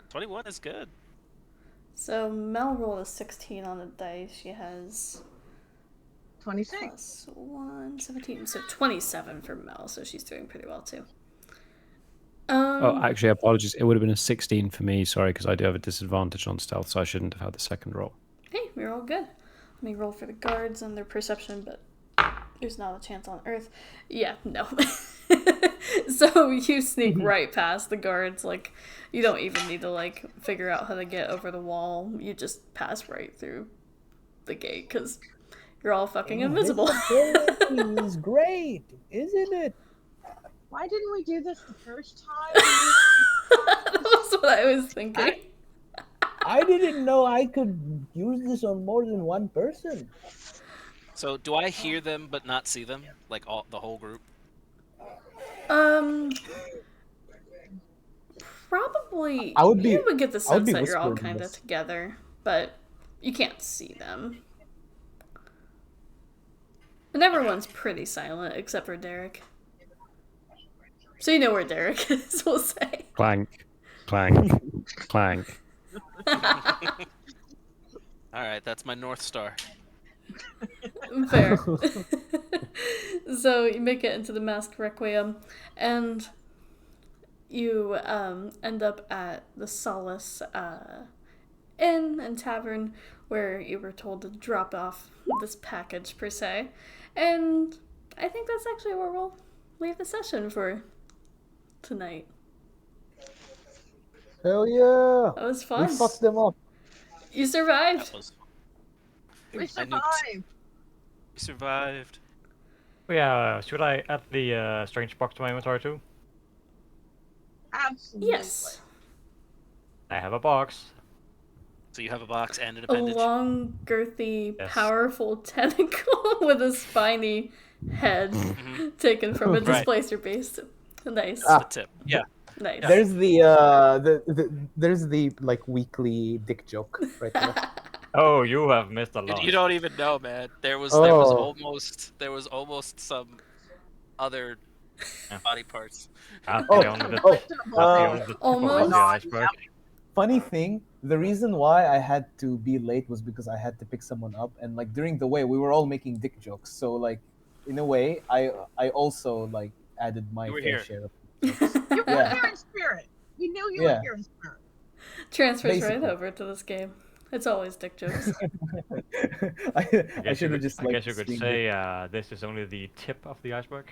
21 is good. So Mel rolled a 16 on the dice. She has 26. plus 1, 17. So 27 for Mel, so she's doing pretty well too. Oh, actually, apologies. It would have been a 16 for me. Sorry, because I do have a disadvantage on stealth, so I shouldn't have had the second roll. Hey, we're all good. Let me roll for the guards and their perception, but there's not a chance on Earth. Yeah, no. So you sneak right past the guards. Like, you don't even need to, like, figure out how to get over the wall. You just pass right through the gate, because you're all fucking invisible. Invisibility is great, isn't it? Why didn't we do this the first time? That was what I was thinking. I didn't know I could use this on more than one person. So do I hear them but not see them? Like the whole group? Probably. I would be- You would get the I would sense be that you're all whispering kind of this. together, but you can't see them. And everyone's pretty silent except for Derek. So you know where Derek is, we'll say. Clank, clank, clank. Alright, that's my North Star. Fair. So you make it into the Masked Requiem, and you end up at the Solace Inn and Tavern, where you were told to drop off this package, per se. And I think that's actually where we'll leave the session for tonight. Hell yeah! That was fun. We fucked them up. You survived. That was... We I survived. We survived. Yeah, should I add the strange box to my inventory too? Absolutely. Yes. I have a box. So you have a box and an A appendage? long, girthy, Yes. powerful tentacle with a spiny head taken from a Right. displacer beast. Nice. The tip. Yeah. Nice. There's there's the like weekly dick joke right there. Oh, you have missed a lot. You don't even know, man. There was Oh. almost some other Yeah. body parts. That's Oh, the only the, oh, that's the only the tip of Almost. the iceberg. Funny thing, the reason why I had to be late was because I had to pick someone up, and like during the way we were all making dick jokes. So like, in a way, I also like added my You were fair here. share of jokes. You were Yeah. here in spirit. We knew you Yeah. were here in spirit. Transfers right Basically. over to this game. It's always dick jokes. I I should have just like. guess you could streamed say it. this is only the tip of the iceberg.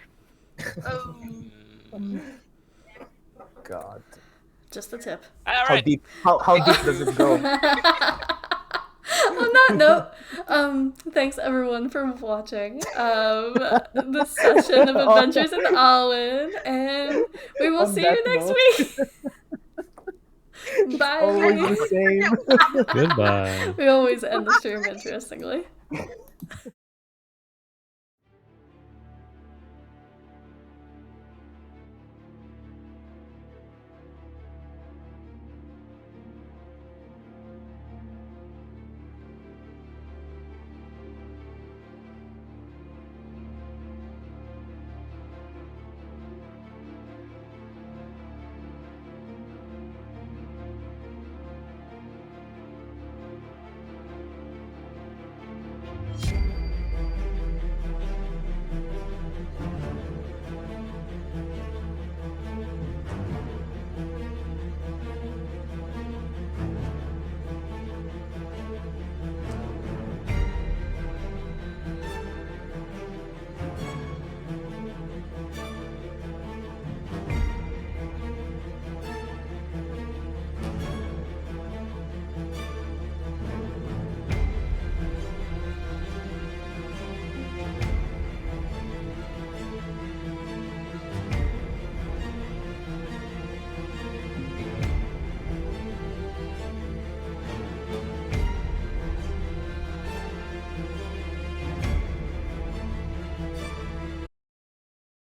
Oh, God. Just the tip. All How right. deep? How deep does it go? On that note, thanks everyone for watching this session of Adventures in Alainn, and we will On see you that next note. week. Bye. Always the same. Goodbye. We always end the stream interestingly.